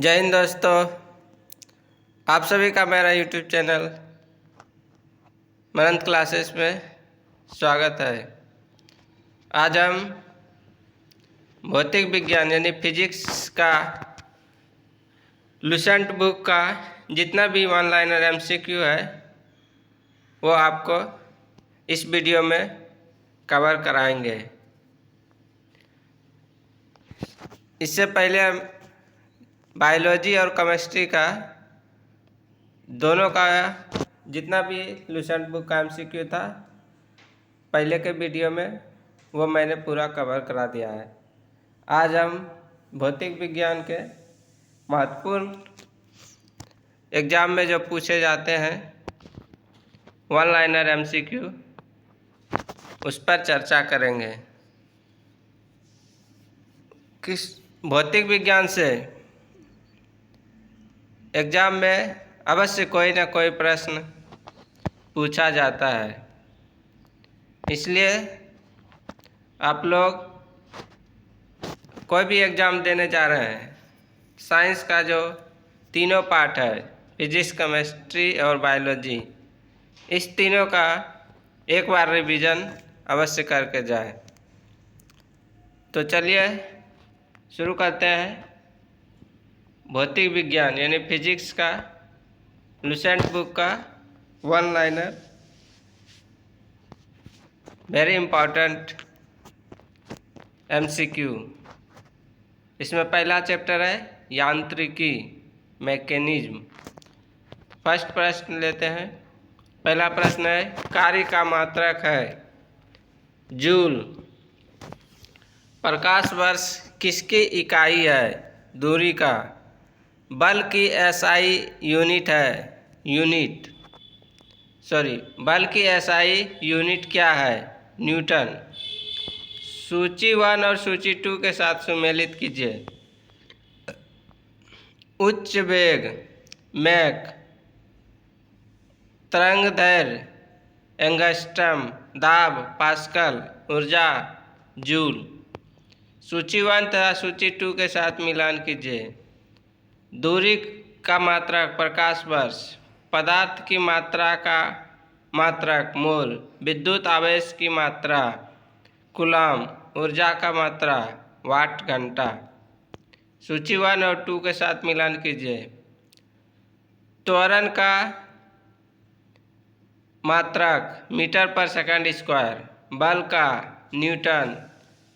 जय हिंद दोस्तों, आप सभी का मेरा यूट्यूब चैनल मनंत क्लासेस में स्वागत है। आज हम भौतिक विज्ञान यानी फिजिक्स का लुसेंट बुक का जितना भी वन लाइनर एमसीक्यू है वो आपको इस वीडियो में कवर कराएंगे। इससे पहले हम बायोलॉजी और केमिस्ट्री का दोनों का जितना भी लुसेंट बुक का एमसीक्यू था पहले के वीडियो में वो मैंने पूरा कवर करा दिया है। आज हम भौतिक विज्ञान के महत्वपूर्ण एग्जाम में जो पूछे जाते हैं वन लाइनर एमसीक्यू उस पर चर्चा करेंगे। किस भौतिक विज्ञान से एग्जाम में अवश्य कोई ना कोई प्रश्न पूछा जाता है, इसलिए आप लोग कोई भी एग्ज़ाम देने जा रहे हैं, साइंस का जो तीनों पार्ट है फिजिक्स, केमिस्ट्री और बायोलॉजी, इस तीनों का एक बार रिवीजन अवश्य करके जाएं। तो चलिए शुरू करते हैं भौतिक विज्ञान यानी फिजिक्स का लुसेंट बुक का one liner very important MCQ. इसमें पहला चैप्टर है यांत्रिकी, मैकेनिज्म। फर्स्ट प्रश्न लेते हैं। पहला प्रश्न है कार्य का मात्रक है जूल। प्रकाश वर्ष किसकी इकाई है? दूरी का। बल की एसआई यूनिट है बल की एसआई यूनिट क्या है? न्यूटन। सूची 1 और सूची 2 के साथ सुमेलित कीजिए। उच्च वेग मैक, तरंग दैर्घ्य एंगस्ट्रम, दाब पास्कल, ऊर्जा जूल। सूची 1 तथा सूची 2 के साथ मिलान कीजिए। दूरी का मात्रक प्रकाश वर्ष, पदार्थ की मात्रा का मात्रक मोल, विद्युत आवेश की मात्रा कूलम, ऊर्जा का मात्रा वाट घंटा। सूची 1 और 2 के साथ मिलान कीजिए। त्वरण का मात्रक मीटर पर सेकंड स्क्वायर, बल का न्यूटन,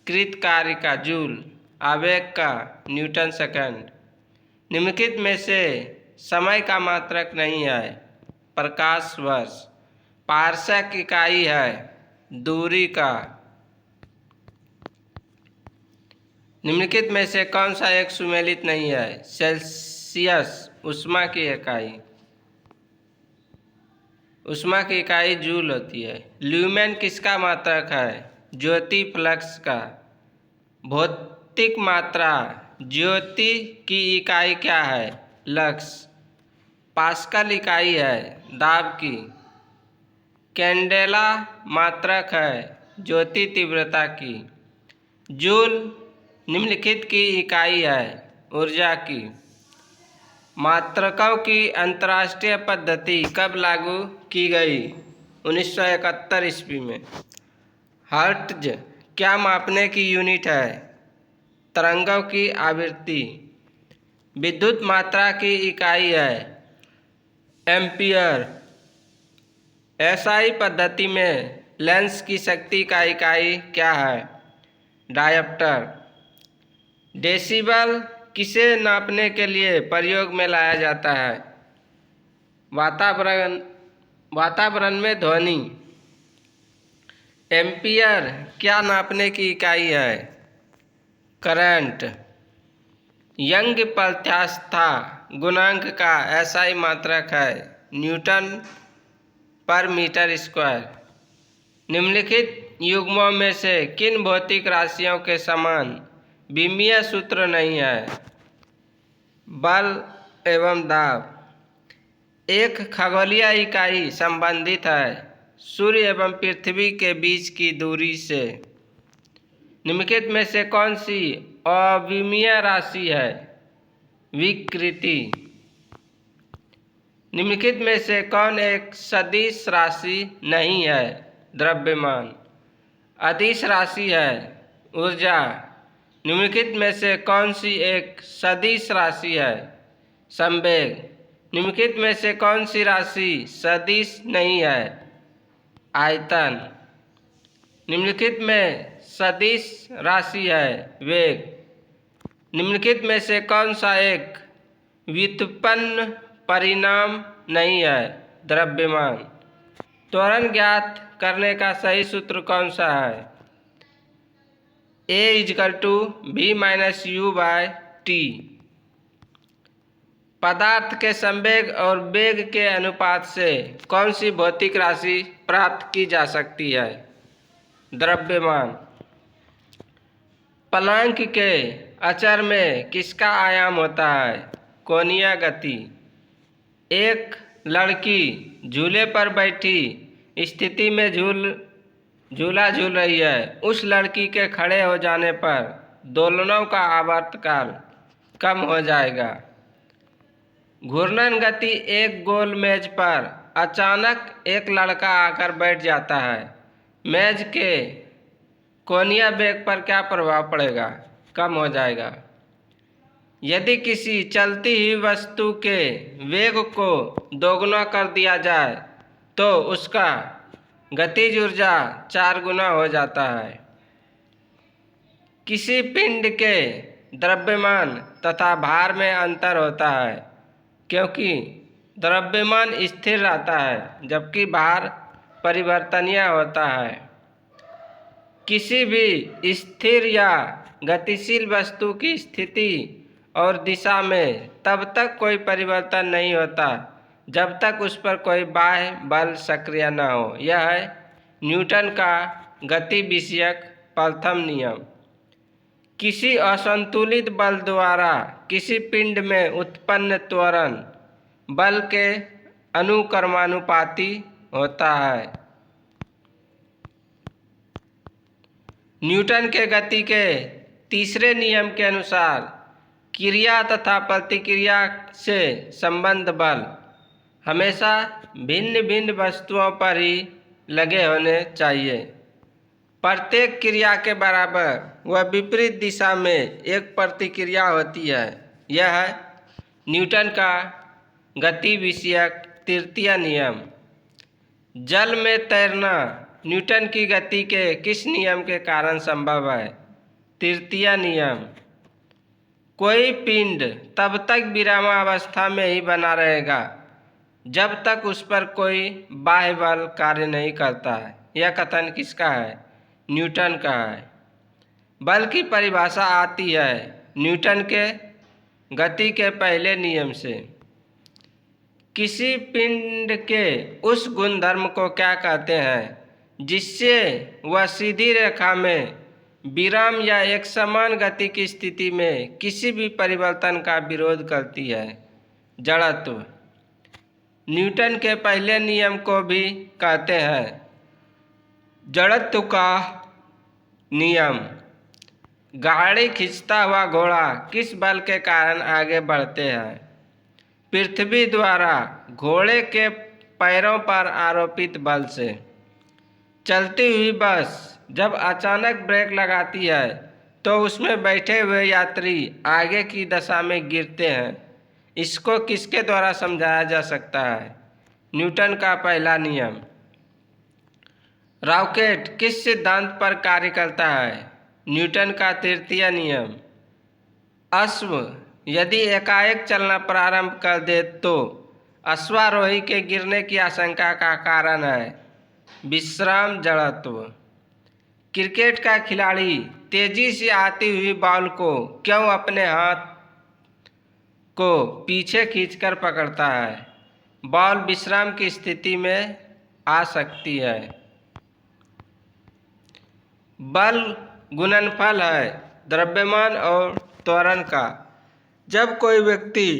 कृत कार्य का जूल, आवेग का न्यूटन सेकंड। निम्नलिखित में से समय का मात्रक नहीं है? प्रकाश वर्ष। पारसक इकाई है दूरी का। निम्नलिखित में से कौन सा एक सुमेलित नहीं है? सेल्सियस। ऊष्मा की इकाई, ऊष्मा की इकाई जूल होती है। ल्यूमेन किसका मात्रक है? ज्योति फ्लक्स का। भौतिक मात्रा ज्योति की इकाई क्या है? लक्स। पास्कल इकाई है दाब की। कैंडेला मात्रक है ज्योति तीव्रता की। जूल निम्नलिखित की इकाई है ऊर्जा की। मात्रकों की अंतर्राष्ट्रीय पद्धति कब लागू की गई? 1971 ईस्वी में। हर्ट्ज क्या मापने की यूनिट है? तरंगों की आवृत्ति। विद्युत मात्रा की इकाई है एम्पियर। एसआई पद्धति में लेंस की शक्ति का इकाई क्या है? डायप्टर। डेसिबल किसे नापने के लिए प्रयोग में लाया जाता है? वातावरण में ध्वनि। एम्पियर क्या नापने की इकाई है? करंट। यंग प्रत्यास्था गुणांक का एसआई मात्रक है न्यूटन पर मीटर स्क्वायर। निम्नलिखित युग्मों में से किन भौतिक राशियों के समान विमीय सूत्र नहीं है? बल एवं दाब। एक खगोलीय इकाई संबंधित है सूर्य एवं पृथ्वी के बीच की दूरी से। निम्नलिखित में से कौन सी अविमीय राशि है? विकृति। निम्नलिखित में से कौन एक सदिश राशि नहीं है? द्रव्यमान। अदिश राशि है ऊर्जा। निम्नलिखित में से कौन सी एक सदिश राशि है? संवेग। निम्नलिखित में से कौन सी राशि सदिश नहीं है? आयतन। निम्नलिखित में सदिश राशि है वेग। निम्नलिखित में से कौन सा एक व्युत्पन्न परिणाम नहीं है? द्रव्यमान। त्वरण ज्ञात करने का सही सूत्र कौन सा है? A=V-U/T। पदार्थ के संवेग और वेग के अनुपात से कौन सी भौतिक राशि प्राप्त की जा सकती है? द्रव्यमान। प्लांक के अचर में किसका आयाम होता है? कोणीय गति। एक लड़की झूले पर बैठी स्थिति में झूला झूल रही है। उस लड़की के खड़े हो जाने पर दोलनों का आवर्तकाल कम हो जाएगा। घूर्णन गति। एक गोल मेज पर अचानक एक लड़का आकर बैठ जाता है। मेज के कोणीय वेग पर क्या प्रभाव पड़ेगा? कम हो जाएगा। यदि किसी चलती हुई वस्तु के वेग को दोगुना कर दिया जाए तो उसका गतिज ऊर्जा 4 गुना हो जाता है। किसी पिंड के द्रव्यमान तथा भार में अंतर होता है क्योंकि द्रव्यमान स्थिर रहता है जबकि भार परिवर्तनीय होता है। किसी भी स्थिर या गतिशील वस्तु की स्थिति और दिशा में तब तक कोई परिवर्तन नहीं होता जब तक उस पर कोई बाह्य बल सक्रिय न हो। यह है न्यूटन का गति विषयक प्रथम नियम। किसी असंतुलित बल द्वारा किसी पिंड में उत्पन्न त्वरण बल के अनुक्रमानुपाती होता है। न्यूटन के गति के तीसरे नियम के अनुसार क्रिया तथा प्रतिक्रिया से संबद्ध बल हमेशा भिन्न भिन्न वस्तुओं पर ही लगे होने चाहिए। प्रत्येक क्रिया के बराबर व विपरीत दिशा में एक प्रतिक्रिया होती है। यह है न्यूटन का गति विषयक तृतीय नियम। जल में तैरना न्यूटन की गति के किस नियम के कारण संभव है? तृतीय नियम। कोई पिंड तब तक विरामावस्था में ही बना रहेगा जब तक उस पर कोई बाह्य बल कार्य नहीं करता है। यह कथन किसका है? न्यूटन का है। बल की परिभाषा आती है न्यूटन के गति के पहले नियम से। किसी पिंड के उस गुणधर्म को क्या कहते हैं जिससे वह सीधी रेखा में विराम या एक समान गति की स्थिति में किसी भी परिवर्तन का विरोध करती है? जड़त्व। न्यूटन के पहले नियम को भी कहते हैं जड़त्व का नियम। गाड़ी खींचता हुआ घोड़ा किस बल के कारण आगे बढ़ते हैं? पृथ्वी द्वारा घोड़े के पैरों पर आरोपित बल से। चलती हुई बस जब अचानक ब्रेक लगाती है तो उसमें बैठे हुए यात्री आगे की दशा में गिरते हैं। इसको किसके द्वारा समझाया जा सकता है? न्यूटन का पहला नियम। रॉकेट किस सिद्धांत पर कार्य करता है? न्यूटन का तृतीय नियम। अश्व यदि एकाएक चलना प्रारंभ कर दे तो अश्वारोही के गिरने की आशंका का कारण है विश्राम जड़त्व। क्रिकेट का खिलाड़ी तेजी से आती हुई बॉल को क्यों अपने हाथ को पीछे खींचकर पकड़ता है? बॉल विश्राम की स्थिति में आ सकती है। बल गुणनफल है द्रव्यमान और त्वरण का। जब कोई व्यक्ति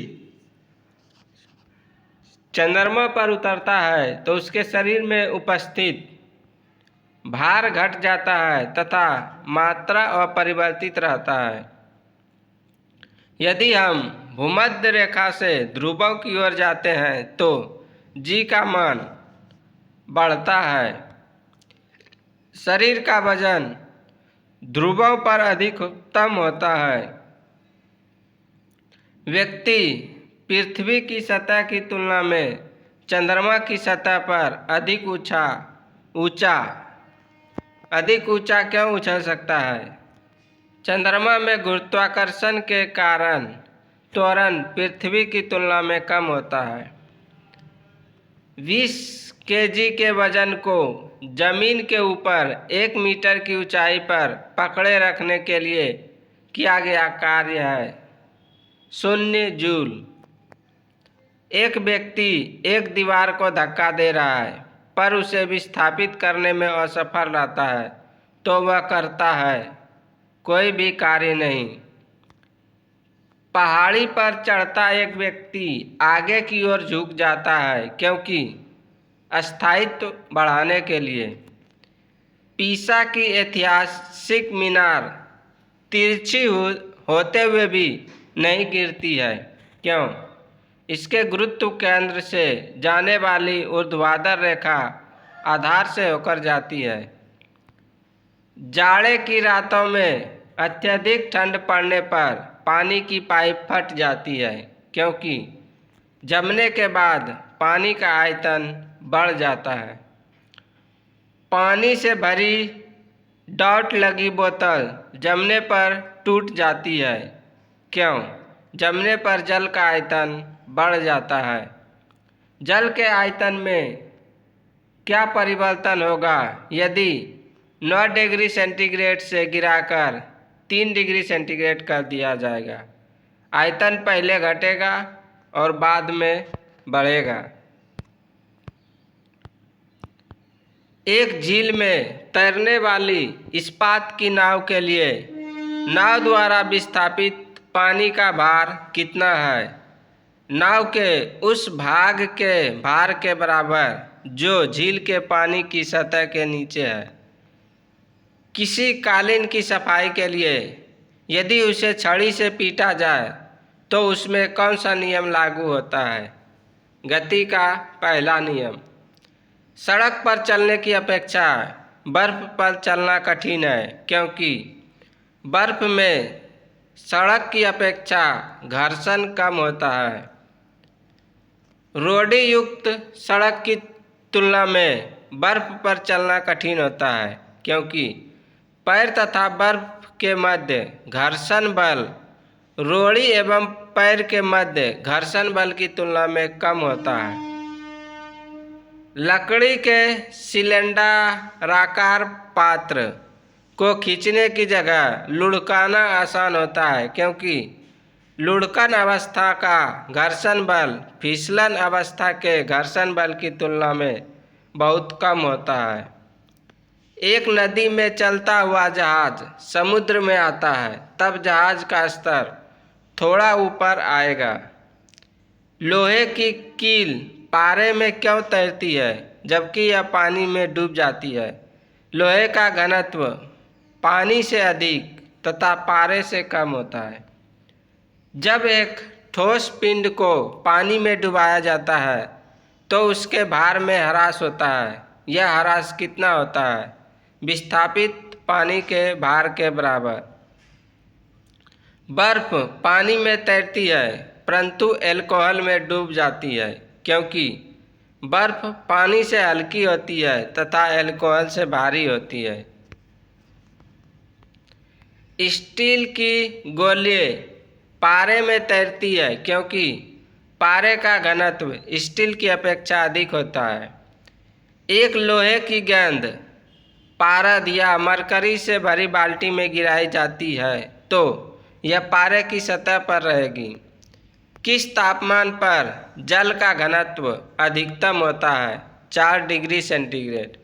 चंद्रमा पर उतरता है तो उसके शरीर में उपस्थित भार घट जाता है तथा मात्रा अपरिवर्तित रहता है। यदि हम भूमध्य रेखा से ध्रुवों की ओर जाते हैं तो जी का मान बढ़ता है। शरीर का वजन ध्रुवों पर अधिकतम होता है। व्यक्ति पृथ्वी की सतह की तुलना में चंद्रमा की सतह पर अधिक ऊंचा क्यों उछल सकता है? चंद्रमा में गुरुत्वाकर्षण के कारण त्वरण पृथ्वी की तुलना में कम होता है। 20 केजी के वजन को जमीन के ऊपर 1 मीटर की ऊंचाई पर पकड़े रखने के लिए किया गया कार्य है 0 जूल। एक व्यक्ति एक दीवार को धक्का दे रहा है पर उसे विस्थापित करने में असफल रहता है तो वह करता है कोई भी कार्य नहीं। पहाड़ी पर चढ़ता एक व्यक्ति आगे की ओर झुक जाता है क्योंकि स्थायित्व बढ़ाने के लिए। पीसा की ऐतिहासिक मीनार तिरछी होते हुए भी नहीं गिरती है। क्यों? इसके गुरुत्व केंद्र से जाने वाली ऊर्ध्वाधर रेखा आधार से होकर जाती है। जाड़े की रातों में अत्यधिक ठंड पड़ने पर पानी की पाइप फट जाती है क्योंकि जमने के बाद पानी का आयतन बढ़ जाता है। पानी से भरी डॉट लगी बोतल जमने पर टूट जाती है। क्यों? जमने पर जल का आयतन बढ़ जाता है। जल के आयतन में क्या परिवर्तन होगा यदि 9 डिग्री सेंटीग्रेड से गिराकर 3 डिग्री सेंटीग्रेड कर दिया जाएगा? आयतन पहले घटेगा और बाद में बढ़ेगा। एक झील में तैरने वाली इस्पात की नाव के लिए नाव द्वारा विस्थापित पानी का भार कितना है? नाव के उस भाग के भार के बराबर जो झील के पानी की सतह के नीचे है। किसी कालीन की सफाई के लिए यदि उसे छड़ी से पीटा जाए तो उसमें कौन सा नियम लागू होता है? गति का पहला नियम। सड़क पर चलने की अपेक्षा बर्फ पर चलना कठिन है क्योंकि बर्फ में सड़क की अपेक्षा घर्षण कम होता है। रोडी युक्त सड़क की तुलना में बर्फ पर चलना कठिन होता है क्योंकि पैर तथा बर्फ के मध्य घर्षण बल रोड़ी एवं पैर के मध्य घर्षण बल की तुलना में कम होता है। लकड़ी के सिलेंडराकार पात्र को खींचने की जगह लुढ़काना आसान होता है क्योंकि लुढ़कन अवस्था का घर्षण बल फिसलन अवस्था के घर्षण बल की तुलना में बहुत कम होता है। एक नदी में चलता हुआ जहाज समुद्र में आता है तब जहाज का स्तर थोड़ा ऊपर आएगा। लोहे की कील पारे में क्यों तैरती है जबकि यह पानी में डूब जाती है? लोहे का घनत्व पानी से अधिक तथा पारे से कम होता है। जब एक ठोस पिंड को पानी में डुबाया जाता है तो उसके भार में ह्रास होता है। यह ह्रास कितना होता है? विस्थापित पानी के भार के बराबर। बर्फ पानी में तैरती है परंतु अल्कोहल में डूब जाती है क्योंकि बर्फ पानी से हल्की होती है तथा अल्कोहल से भारी होती है। स्टील की गोली पारे में तैरती है क्योंकि पारे का घनत्व स्टील की अपेक्षा अधिक होता है। एक लोहे की गेंद पारद या मरकरी से भरी बाल्टी में गिराई जाती है तो यह पारे की सतह पर रहेगी। किस तापमान पर जल का घनत्व अधिकतम होता है? 4 डिग्री सेंटीग्रेड।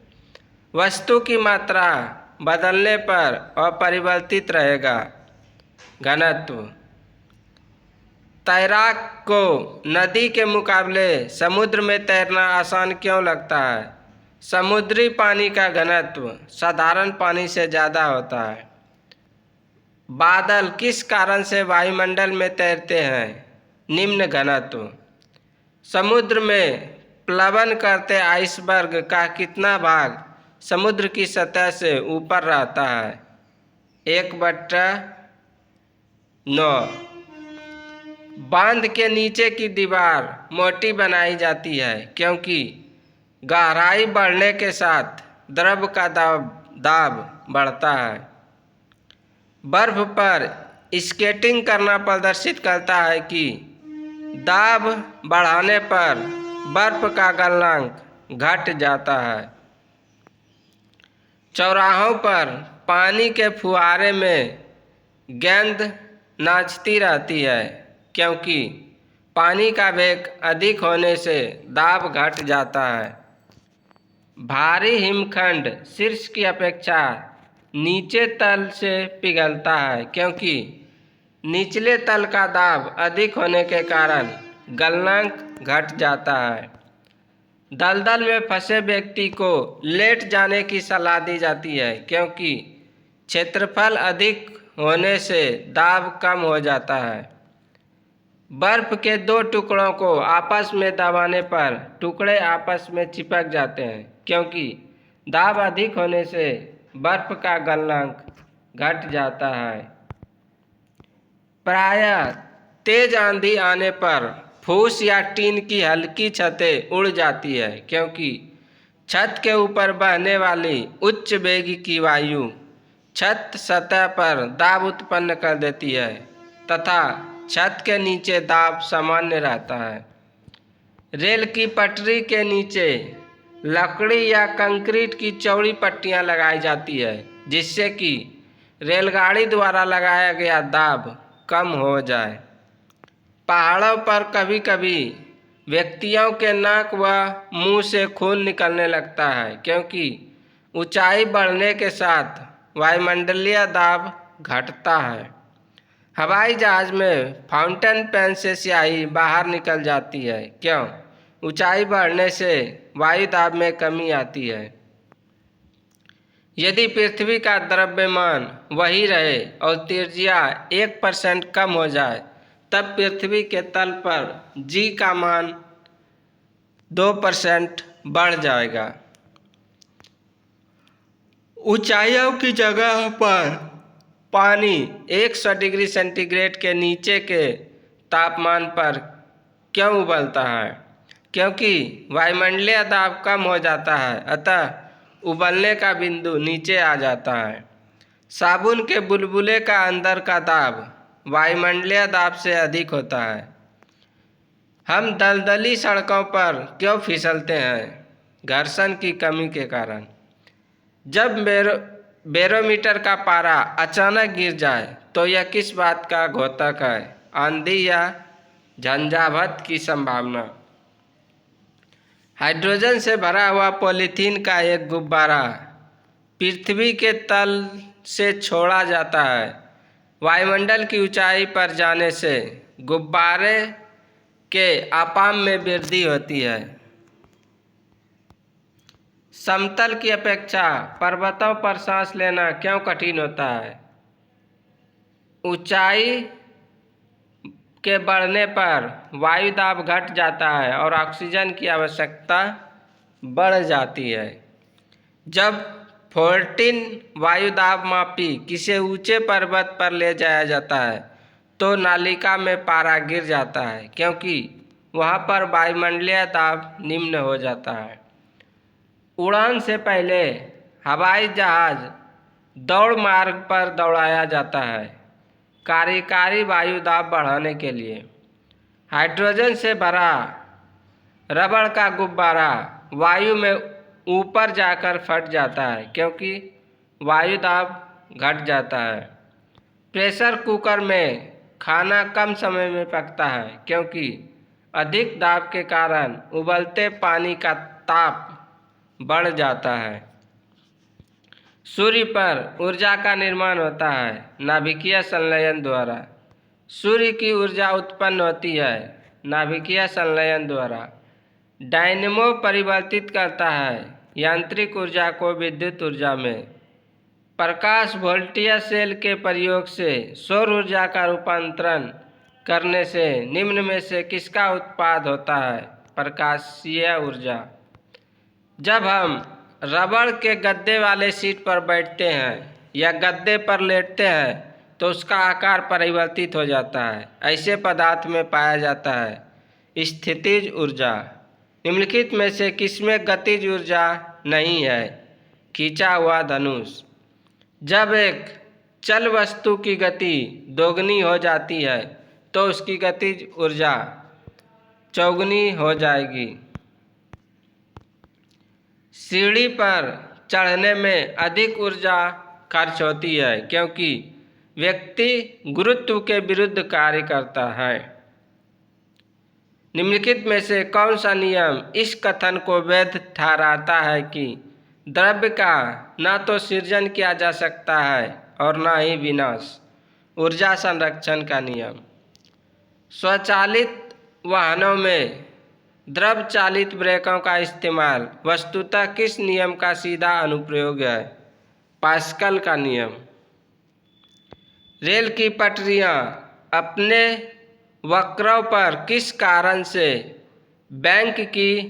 वस्तु की मात्रा बदलने पर अपरिवर्तित रहेगा घनत्व। तैराक को नदी के मुकाबले समुद्र में तैरना आसान क्यों लगता है? समुद्री पानी का घनत्व साधारण पानी से ज़्यादा होता है। बादल किस कारण से वायुमंडल में तैरते हैं? निम्न घनत्व। समुद्र में प्लवन करते आइसबर्ग का कितना भाग समुद्र की सतह से ऊपर रहता है? 1/9। बांध के नीचे की दीवार मोटी बनाई जाती है क्योंकि गहराई बढ़ने के साथ द्रव का दाब बढ़ता है। बर्फ पर स्केटिंग करना प्रदर्शित करता है कि दाब बढ़ाने पर बर्फ का गलनांक घट जाता है। चौराहों पर पानी के फुहारे में गेंद नाचती रहती है क्योंकि पानी का वेग अधिक होने से दाब घट जाता है। भारी हिमखंड शीर्ष की अपेक्षा नीचे तल से पिघलता है क्योंकि निचले तल का दाब अधिक होने के कारण गलनांक घट जाता है। दलदल में फंसे व्यक्ति को लेट जाने की सलाह दी जाती है क्योंकि क्षेत्रफल अधिक होने से दाब कम हो जाता है। बर्फ के दो टुकड़ों को आपस में दबाने पर टुकड़े आपस में चिपक जाते हैं क्योंकि दाब अधिक होने से बर्फ का गलनांक घट जाता है। प्रायः तेज आंधी आने पर फूस या टीन की हल्की छतें उड़ जाती है क्योंकि छत के ऊपर बहने वाली उच्च वेग की वायु छत सतह पर दाब उत्पन्न कर देती है तथा छत के नीचे दाब सामान्य रहता है। रेल की पटरी के नीचे लकड़ी या कंक्रीट की चौड़ी पट्टियां लगाई जाती है जिससे कि रेलगाड़ी द्वारा लगाया गया दाब कम हो जाए। पहाड़ों पर कभी कभी व्यक्तियों के नाक व मुंह से खून निकलने लगता है क्योंकि ऊंचाई बढ़ने के साथ वायुमंडलीय दाब घटता है। हवाई जहाज में फाउंटेन पेन से स्याही बाहर निकल जाती है क्यों? ऊंचाई बढ़ने से वायु दाब में कमी आती है। यदि पृथ्वी का द्रव्यमान वही रहे और त्रिज्या 1% कम हो जाए तब पृथ्वी के तल पर g का मान 2% बढ़ जाएगा। ऊंचाइयों की जगह पर पानी 100 डिग्री सेंटीग्रेड के नीचे के तापमान पर क्यों उबलता है? क्योंकि वायुमंडलीय दाब कम हो जाता है अतः उबलने का बिंदु नीचे आ जाता है। साबुन के बुलबुले का अंदर का दाब वायुमंडलीय दाब से अधिक होता है। हम दलदली सड़कों पर क्यों फिसलते हैं? घर्षण की कमी के कारण। जब बैरोमीटर का पारा अचानक गिर जाए तो यह किस बात का द्योतक है? आंधी या झंझावात की संभावना। हाइड्रोजन से भरा हुआ पॉलीथीन का एक गुब्बारा पृथ्वी के तल से छोड़ा जाता है। वायुमंडल की ऊंचाई पर जाने से गुब्बारे के आपाम में वृद्धि होती है। समतल की अपेक्षा पर्वतों पर सांस लेना क्यों कठिन होता है? ऊंचाई के बढ़ने पर वायु दाब घट जाता है और ऑक्सीजन की आवश्यकता बढ़ जाती है। जब 14 वायु दाब मापी किसी ऊंचे पर्वत पर ले जाया जाता है तो नालिका में पारा गिर जाता है क्योंकि वहां पर वायुमंडलीय दाब निम्न हो जाता है। उड़ान से पहले हवाई जहाज दौड़ मार्ग पर दौड़ाया जाता है कार्यकारी वायु दाब बढ़ाने के लिए। हाइड्रोजन से भरा रबड़ का गुब्बारा वायु में ऊपर जाकर फट जाता है क्योंकि वायु दाब घट जाता है। प्रेशर कुकर में खाना कम समय में पकता है क्योंकि अधिक दाब के कारण उबलते पानी का ताप बढ़ जाता है। सूर्य पर ऊर्जा का निर्माण होता है नाभिकीय संलयन द्वारा। सूर्य की ऊर्जा उत्पन्न होती है नाभिकीय संलयन द्वारा। डायनेमो परिवर्तित करता है यांत्रिक ऊर्जा को विद्युत ऊर्जा में। प्रकाश वोल्टीय सेल के प्रयोग से सौर ऊर्जा का रूपांतरण करने से निम्न में से किसका उत्पाद होता है? प्रकाशीय ऊर्जा। जब हम रबड़ के गद्दे वाले सीट पर बैठते हैं या गद्दे पर लेटते हैं तो उसका आकार परिवर्तित हो जाता है। ऐसे पदार्थ में पाया जाता है स्थितिज ऊर्जा। निम्नलिखित में से किसमें गतिज ऊर्जा नहीं है? खींचा हुआ धनुष। जब एक चल वस्तु की गति दोगुनी हो जाती है तो उसकी गतिज ऊर्जा चौगुनी हो जाएगी। सीढ़ी पर चढ़ने में अधिक ऊर्जा खर्च होती है क्योंकि व्यक्ति गुरुत्व के विरुद्ध कार्य करता है। निम्नलिखित में से कौन सा नियम इस कथन को वैध ठहराता है कि द्रव्य का न तो सृजन किया जा सकता है और न ही विनाश? ऊर्जा संरक्षण का नियम। स्वचालित वाहनों में द्रव चालित ब्रेकों का इस्तेमाल वस्तुतः किस नियम का सीधा अनुप्रयोग है? पास्कल का नियम। रेल की पटरियां अपने वक्रों पर किस कारण से बैंक की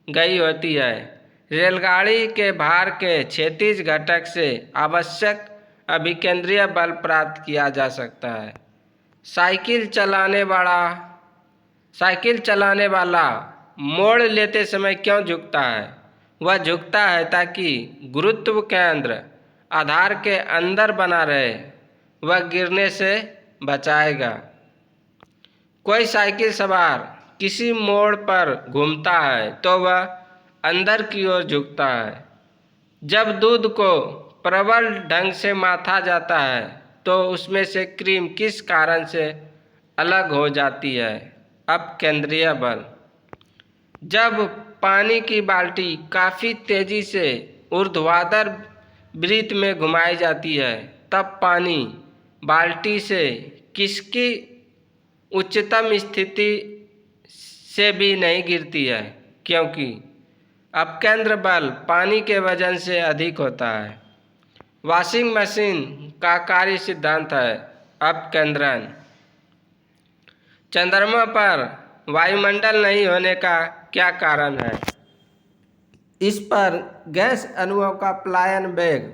गई होती है? रेलगाड़ी के भार के क्षैतिज घटक से आवश्यक अभिकेंद्रीय बल प्राप्त किया जा सकता है। साइकिल चलाने वाला मोड़ लेते समय क्यों झुकता है? वह झुकता है ताकि गुरुत्व केंद्र आधार के अंदर बना रहे। वह गिरने से बचाएगा। कोई साइकिल सवार किसी मोड़ पर घूमता है तो वह अंदर की ओर झुकता है। जब दूध को प्रबल ढंग से माथा जाता है तो उसमें से क्रीम किस कारण से अलग हो जाती है? अपकेंद्रीय बल। जब पानी की बाल्टी काफ़ी तेजी से ऊर्ध्वाधर वृत्त में घुमाई जाती है तब पानी बाल्टी से किसकी उच्चतम स्थिति से भी नहीं गिरती है? क्योंकि अपकेंद्र बल पानी के वजन से अधिक होता है। वॉशिंग मशीन का कार्य सिद्धांत है अपकेंद्रन। चंद्रमा पर वायुमंडल नहीं होने का क्या कारण है? इस पर गैस अणुओं का पलायन वेग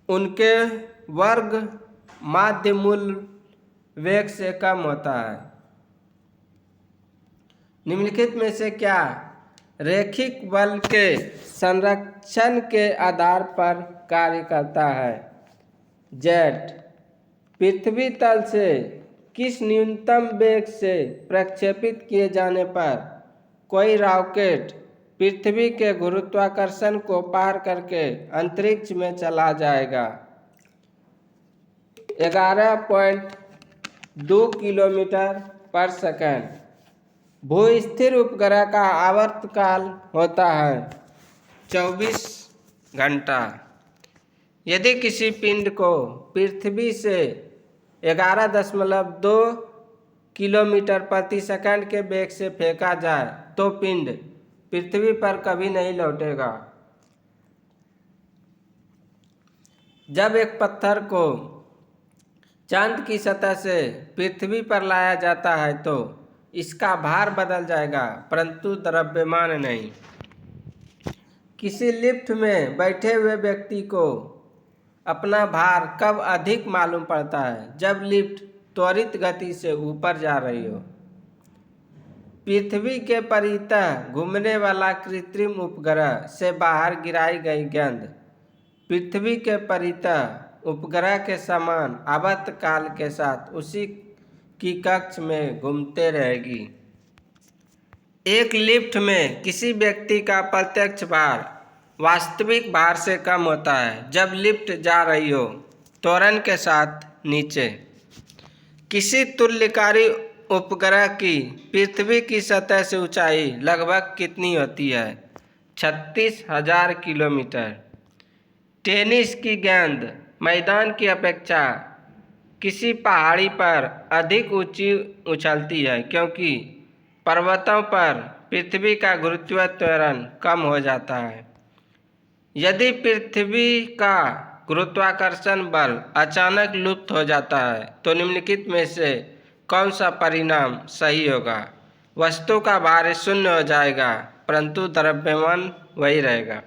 उनके वर्ग माध्य मूल वेग से कम होता है। निम्नलिखित में से क्या रैखिक बल के संरक्षण के आधार पर कार्य करता है? जेट। पृथ्वी तल से किस न्यूनतम वेग से प्रक्षेपित किए जाने पर कोई रॉकेट पृथ्वी के गुरुत्वाकर्षण को पार करके अंतरिक्ष में चला जाएगा? 11.2 किलोमीटर पर सेकंड। भूस्थिर उपग्रह का आवर्तकाल होता है 24 घंटा। यदि किसी पिंड को पृथ्वी से 11.2 किलोमीटर प्रति सेकंड के वेग से फेंका जाए तो पिंड पृथ्वी पर कभी नहीं लौटेगा। जब एक पत्थर को चांद की सतह से पृथ्वी पर लाया जाता है तो इसका भार बदल जाएगा परंतु द्रव्यमान नहीं। किसी लिफ्ट में बैठे हुए व्यक्ति को अपना भार कब अधिक मालूम पड़ता है? जब लिफ्ट त्वरित गति से ऊपर जा रही हो। पृथ्वी के परितः घूमने वाला कृत्रिम उपग्रह से बाहर गिराई गई गेंद पृथ्वी के परितः उपग्रह के समान आवर्तकाल के साथ उसी की कक्ष में घूमते रहेगी। एक लिफ्ट में किसी व्यक्ति का प्रत्यक्ष भार वास्तविक भार से कम होता है जब लिफ्ट जा रही हो त्वरण के साथ नीचे। किसी तुल्यकारी उपग्रह की पृथ्वी की सतह से ऊंचाई लगभग कितनी होती है? 36,000 किलोमीटर। टेनिस की गेंद मैदान की अपेक्षा किसी पहाड़ी पर अधिक ऊंची उछलती है क्योंकि पर्वतों पर पृथ्वी का गुरुत्वाकर्षण कम हो जाता है। यदि पृथ्वी का गुरुत्वाकर्षण बल अचानक लुप्त हो जाता है तो निम्नलिखित में से कौन सा परिणाम सही होगा? वस्तु का भार शून्य हो जाएगा परंतु द्रव्यमान वही रहेगा।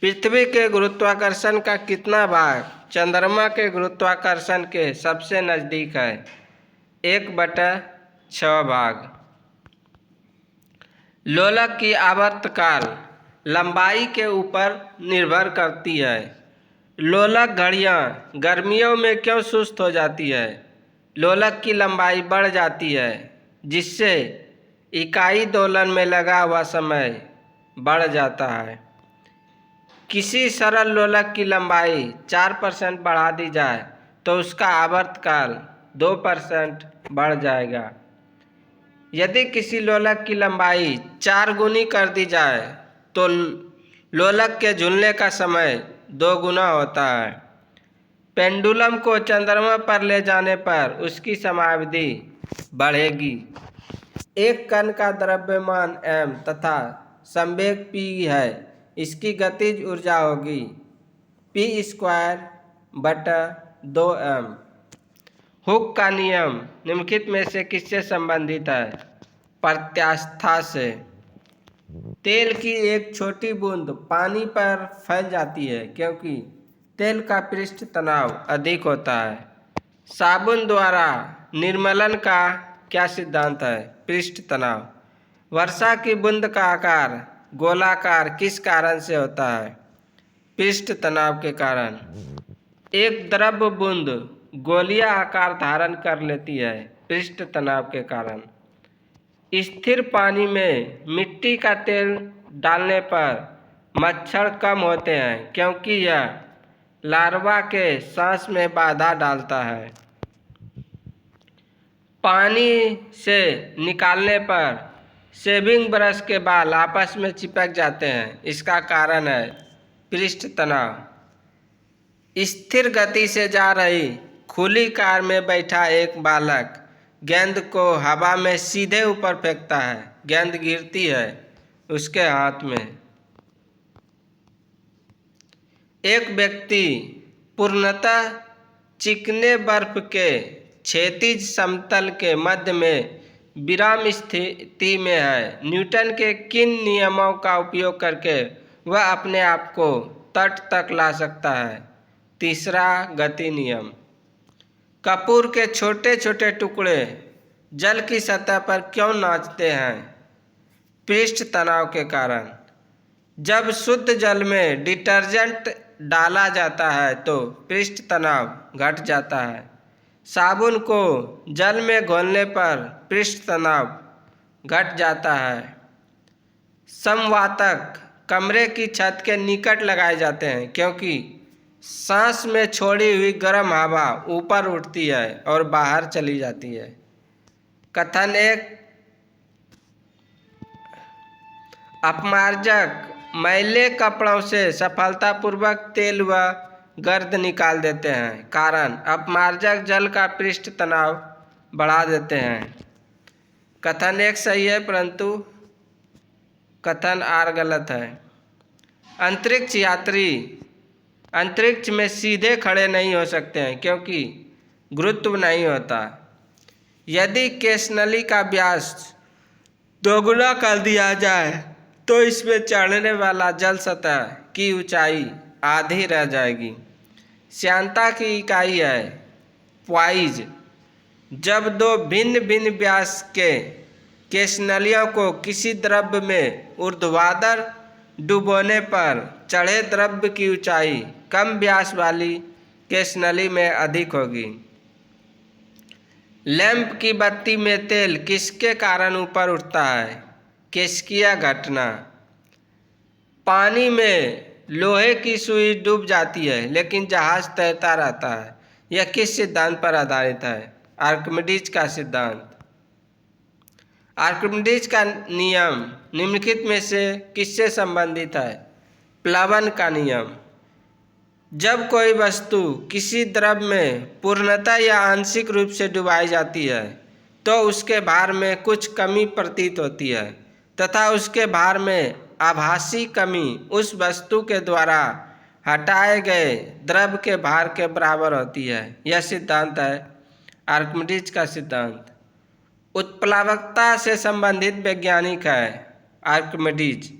पृथ्वी के गुरुत्वाकर्षण का कितना भाग चंद्रमा के गुरुत्वाकर्षण के सबसे नज़दीक है? 1/6 भाग। लोलक की आवर्तकाल लंबाई के ऊपर निर्भर करती है। लोलक घड़ियाँ गर्मियों में क्यों सुस्त हो जाती है? लोलक की लंबाई बढ़ जाती है जिससे इकाई दोलन में लगा हुआ समय बढ़ जाता है। किसी सरल लोलक की लंबाई 4% बढ़ा दी जाए तो उसका आवर्तकाल 2% बढ़ जाएगा। यदि किसी लोलक की लंबाई 4 गुनी कर दी जाए तो लोलक के झूलने का समय 2 गुना होता है। पेंडुलम को चंद्रमा पर ले जाने पर उसकी समयावधि बढ़ेगी। एक कण का द्रव्यमान m तथा संवेग p है। इसकी गतिज ऊर्जा होगी p²/2m। हुक का नियम निम्नलिखित में से किससे संबंधित है? प्रत्यास्था से। तेल की एक छोटी बूंद पानी पर फैल जाती है क्योंकि तेल का पृष्ठ तनाव अधिक होता है। साबुन द्वारा निर्मलन का क्या सिद्धांत है? पृष्ठ तनाव। वर्षा की बूंद का आकार गोलाकार किस कारण से होता है? पृष्ठ तनाव के कारण। एक द्रव बूंद गोलीय आकार धारण कर लेती है पृष्ठ तनाव के कारण। स्थिर पानी में मिट्टी का तेल डालने पर मच्छर कम होते हैं क्योंकि यह लार्वा के सांस में बाधा डालता है। पानी से निकालने पर शेविंग ब्रश के बाल आपस में चिपक जाते हैं। इसका कारण है पृष्ठ तनाव। स्थिर गति से जा रही खुली कार में बैठा एक बालक गेंद को हवा में सीधे ऊपर फेंकता है। गेंद गिरती है उसके हाथ में। एक व्यक्ति पूर्णतः चिकने बर्फ के क्षैतिज समतल के मध्य में विराम स्थिति में है। न्यूटन के किन नियमों का उपयोग करके वह अपने आप को तट तक ला सकता है? तीसरा गति नियम। कपूर के छोटे छोटे टुकड़े जल की सतह पर क्यों नाचते हैं? पृष्ठ तनाव के कारण। जब शुद्ध जल में डिटर्जेंट डाला जाता है तो पृष्ठ तनाव घट जाता है। साबुन को जल में घोलने पर पृष्ठ तनाव घट जाता है। समवातक कमरे की छत के निकट लगाए जाते हैं क्योंकि सांस में छोड़ी हुई गर्म हवा ऊपर उठती है और बाहर चली जाती है। कथन 1। अपमार्जक मैले कपड़ों से सफलतापूर्वक तेल व गर्द निकाल देते हैं। कारण अपमार्जक जल का पृष्ठ तनाव बढ़ा देते हैं। कथन 1 सही है परंतु कथन आर गलत है। अंतरिक्ष यात्री अंतरिक्ष में सीधे खड़े नहीं हो सकते हैं क्योंकि गुरुत्व नहीं होता। यदि केशनली का व्यास दोगुना कर दिया जाए तो इसमें चढ़ने वाला जल सतह की ऊंचाई आधी रह जाएगी। श्यानता की इकाई है पॉइज। जब दो भिन्न भिन्न व्यास के केशनलियों को किसी द्रव्य में ऊर्ध्वाधर डुबोने पर चढ़े द्रव्य की ऊंचाई कम व्यास वाली केशनली में अधिक होगी। लैंप की बत्ती में तेल किसके कारण ऊपर उठता है? केशिकीय घटना। पानी में लोहे की सुई डूब जाती है लेकिन जहाज तैरता रहता है। यह किस सिद्धांत पर आधारित है? आर्किमिडीज का सिद्धांत। आर्किमिडीज का नियम निम्नलिखित में से किससे संबंधित है? प्लवन का नियम। जब कोई वस्तु किसी द्रव में पूर्णतः या आंशिक रूप से डुबाई जाती है तो उसके भार में कुछ कमी प्रतीत होती है तथा उसके भार में आभासी कमी उस वस्तु के द्वारा हटाए गए द्रव के भार के बराबर होती है। यह सिद्धांत है आर्किमिडीज का सिद्धांत। उत्प्लावकता से संबंधित वैज्ञानिक है आर्किमिडीज।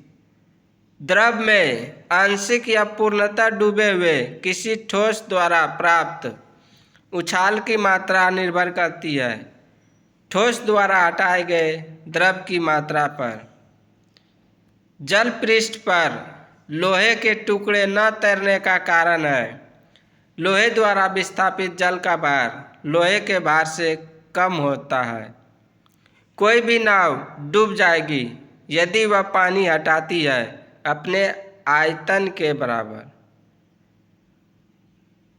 द्रव में आंशिक या पूर्णतः डूबे हुए किसी ठोस द्वारा प्राप्त उछाल की मात्रा निर्भर करती है ठोस द्वारा हटाए गए द्रव की मात्रा पर। जल पृष्ठ पर लोहे के टुकड़े न तैरने का कारण है लोहे द्वारा विस्थापित जल का भार लोहे के भार से कम होता है। कोई भी नाव डूब जाएगी यदि वह पानी हटाती है अपने आयतन के बराबर।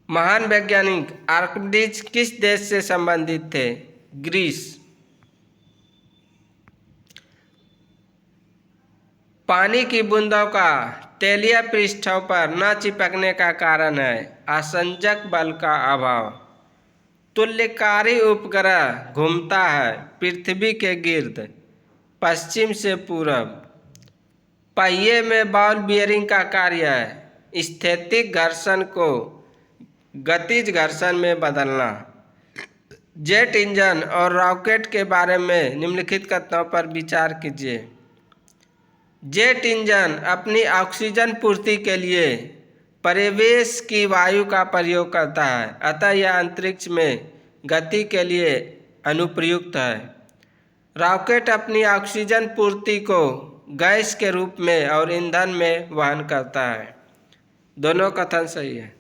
महान वैज्ञानिक आर्किमिडीज किस देश से संबंधित थे? ग्रीस। पानी की बूंदों का तैलीय पृष्ठों पर न चिपकने का कारण है आसंजक बल का अभाव। तुल्यकारी उपग्रह घूमता है पृथ्वी के गिर्द पश्चिम से पूरब। पहिए में बॉल बियरिंग का कार्य है स्थैतिक घर्षण को गतिज घर्षण में बदलना। जेट इंजन और रॉकेट के बारे में निम्नलिखित कथनों पर विचार कीजिए। जेट इंजन अपनी ऑक्सीजन पूर्ति के लिए परिवेश की वायु का प्रयोग करता है अतः यह अंतरिक्ष में गति के लिए अनुप्रयुक्त है। रॉकेट अपनी ऑक्सीजन पूर्ति को गैस के रूप में और ईंधन में वहन करता है। दोनों कथन सही है।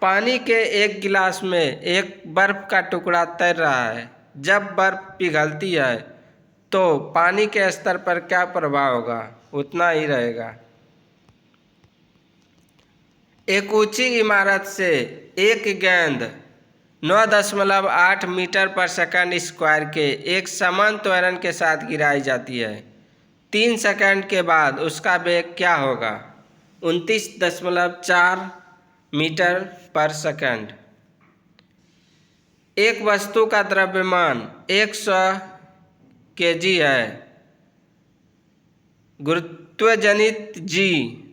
पानी के एक गिलास में एक बर्फ का टुकड़ा तैर रहा है। जब बर्फ पिघलती है तो पानी के स्तर पर क्या प्रभाव होगा? उतना ही रहेगा। एक ऊंची इमारत से एक गेंद 9.8 मीटर पर सेकंड स्क्वायर के एक समान त्वरण के साथ गिराई जाती है। 3 सेकंड के बाद उसका वेग क्या होगा? 29.4 मीटर पर सेकंड। एक वस्तु का द्रव्यमान 100 kg है। गुरुत्वजनित g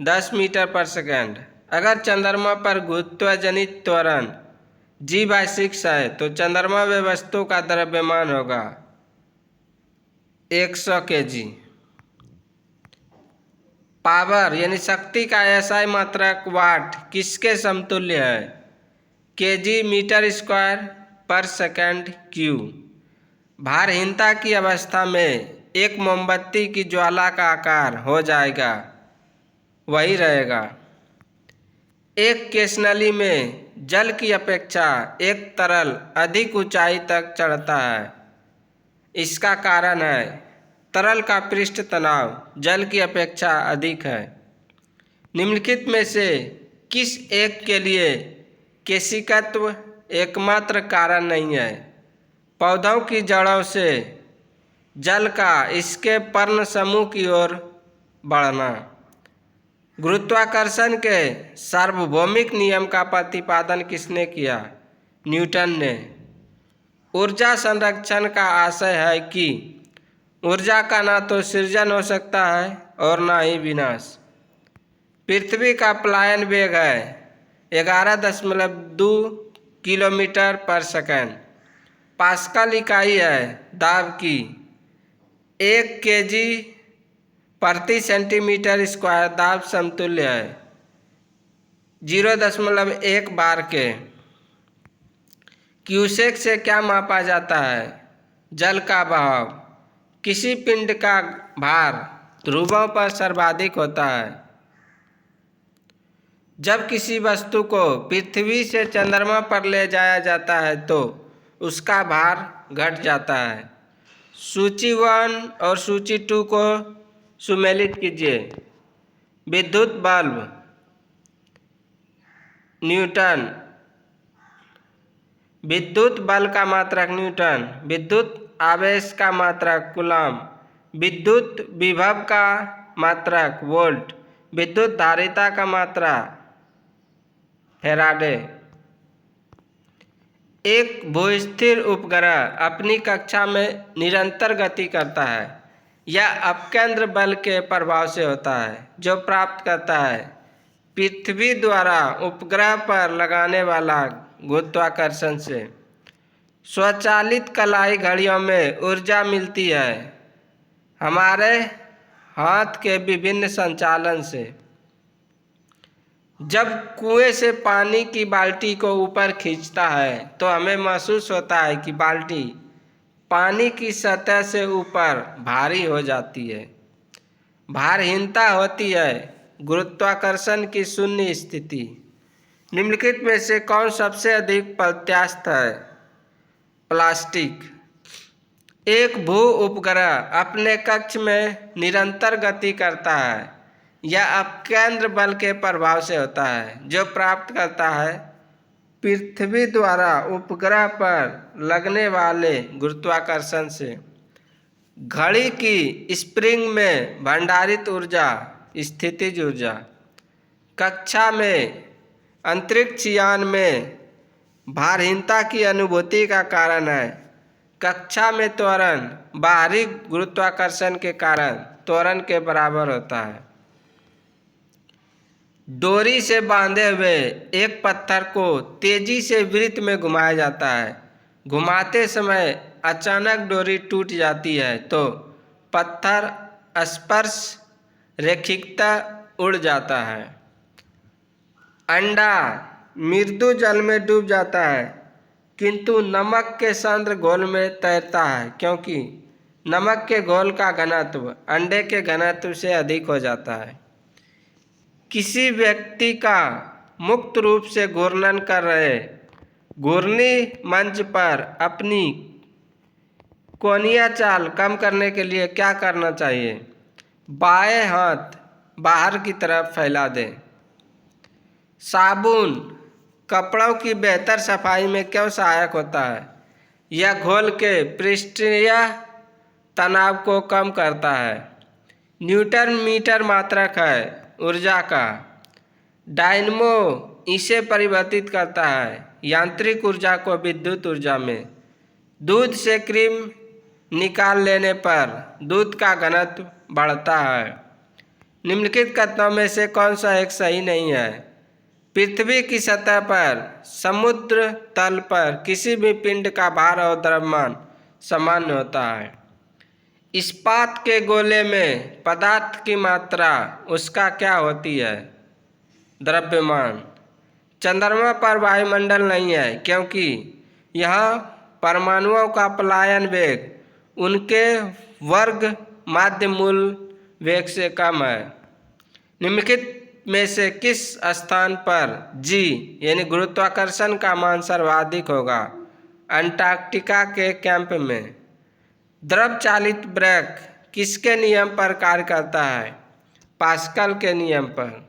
10 मीटर पर सेकंड। अगर चंद्रमा पर गुरुत्वजनित त्वरण g/6 है तो चंद्रमा में वस्तु का द्रव्यमान होगा 100 kg। पावर यानी शक्ति का SI मात्रक वाट किसके समतुल्य है? kg मीटर स्क्वायर पर सेकंड क्यू। भारहीनता की अवस्था में एक मोमबत्ती की ज्वाला का आकार हो जाएगा वही रहेगा। एक केशनली में जल की अपेक्षा एक तरल अधिक ऊंचाई तक चढ़ता है। इसका कारण है तरल का पृष्ठ तनाव जल की अपेक्षा अधिक है। निम्नलिखित में से किस एक के लिए केशिकत्व एकमात्र कारण नहीं है? पौधों की जड़ों से जल का इसके पर्ण समूह की ओर बढ़ना। गुरुत्वाकर्षण के सार्वभौमिक नियम का प्रतिपादन किसने किया? न्यूटन ने। ऊर्जा संरक्षण का आशय है कि ऊर्जा का ना तो सृजन हो सकता है और ना ही विनाश। पृथ्वी का पलायन वेग है 11.2 किलोमीटर पर सेकंड। पास्कल इकाई है दाब की। 1 kg प्रति सेंटीमीटर स्क्वायर दाब समतुल्य है 0.1 बार के। क्यूसेक से क्या मापा जाता है? जल का बहाव। किसी पिंड का भार ध्रुवों पर सर्वाधिक होता है? जब किसी वस्तु को पृथ्वी से चंद्रमा पर ले जाया जाता है तो उसका भार घट जाता है। सूची 1 और सूची 2 को सुमेलित कीजिए। विद्युत बल्ब न्यूटन। विद्युत बल का मात्रक न्यूटन। विद्युत आवेश का मात्रक कूलम। विद्युत विभव का मात्रक वोल्ट। विद्युत धारिता का मात्रा फैराडे। एक भूस्थिर उपग्रह अपनी कक्षा में निरंतर गति करता है। यह अपकेंद्र बल के प्रभाव से होता है जो प्राप्त करता है पृथ्वी द्वारा उपग्रह पर लगाने वाला गुरुत्वाकर्षण से। स्वचालित कलाई घड़ियों में ऊर्जा मिलती है हमारे हाथ के विभिन्न संचालन से। जब कुएं से पानी की बाल्टी को ऊपर खींचता है तो हमें महसूस होता है कि बाल्टी पानी की सतह से ऊपर भारी हो जाती है। भारहीनता होती है गुरुत्वाकर्षण की शून्य स्थिति। निम्नलिखित में से कौन सबसे अधिक प्रत्यास्थ है? प्लास्टिक। एक भू उपग्रह अपने कक्ष में निरंतर गति करता है। यह अपकेंद्र बल के प्रभाव से होता है जो प्राप्त करता है पृथ्वी द्वारा उपग्रह पर लगने वाले गुरुत्वाकर्षण से। घड़ी की स्प्रिंग में भंडारित ऊर्जा स्थितिज ऊर्जा। कक्षा में अंतरिक्ष यान में भारहीनता की अनुभूति का कारण है। कक्षा में त्वरण बाहरी गुरुत्वाकर्षण के कारण त्वरण के बराबर होता है। डोरी से बांधे हुए एक पत्थर को तेजी से वृत्त में घुमाया जाता है। घुमाते समय अचानक डोरी टूट जाती है तो पत्थर स्पर्श रैखिकता उड़ जाता है। अंडा मृदु जल में डूब जाता है किंतु नमक के सांद्र घोल में तैरता है क्योंकि नमक के घोल का घनत्व अंडे के घनत्व से अधिक हो जाता है। किसी व्यक्ति का मुक्त रूप से घूर्णन कर रहे घूर्णी मंच पर अपनी कोणीय चाल कम करने के लिए क्या करना चाहिए? बाएं हाथ बाहर की तरफ फैला दें। साबुन कपड़ों की बेहतर सफाई में क्यों सहायक होता है? यह घोल के पृष्ठीय तनाव को कम करता है। न्यूटन मीटर मात्रक है ऊर्जा का। डायनमो इसे परिवर्तित करता है यांत्रिक ऊर्जा को विद्युत ऊर्जा में। दूध से क्रीम निकाल लेने पर दूध का घनत्व बढ़ता है। निम्नलिखित कथनों में से कौन सा एक सही नहीं है? पृथ्वी की सतह पर समुद्र तल पर किसी भी पिंड का भार और द्रव्यमान समान होता है। इस्पात के गोले में पदार्थ की मात्रा उसका क्या होती है? द्रव्यमान। चंद्रमा पर वायुमंडल नहीं है क्योंकि यहाँ परमाणुओं का पलायन वेग उनके वर्ग माध्य मूल वेग से कम है। निम्नलिखित में से किस स्थान पर G यानी गुरुत्वाकर्षण का मान सर्वाधिक होगा? अंटार्कटिका के कैंप में। द्रव चालित ब्रेक किसके नियम पर कार्य करता है? पास्कल के नियम पर।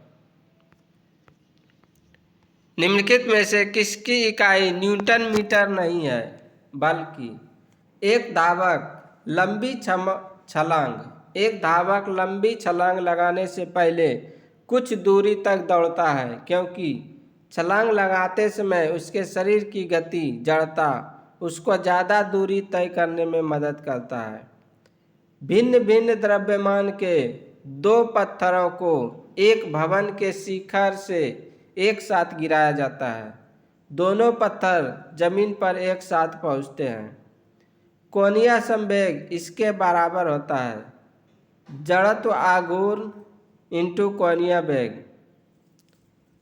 निम्नलिखित में से किसकी इकाई न्यूटन मीटर नहीं है बल्कि एक धावक लंबी छलांग लगाने से पहले कुछ दूरी तक दौड़ता है क्योंकि छलांग लगाते समय उसके शरीर की गति जड़ता उसको ज़्यादा दूरी तय करने में मदद करता है। भिन्न भिन्न द्रव्यमान के दो पत्थरों को एक भवन के शिखर से एक साथ गिराया जाता है। दोनों पत्थर जमीन पर एक साथ पहुंचते हैं। कोणीय संवेग इसके बराबर होता है जड़त्व आघूर्ण इंटू कोणीय वेग।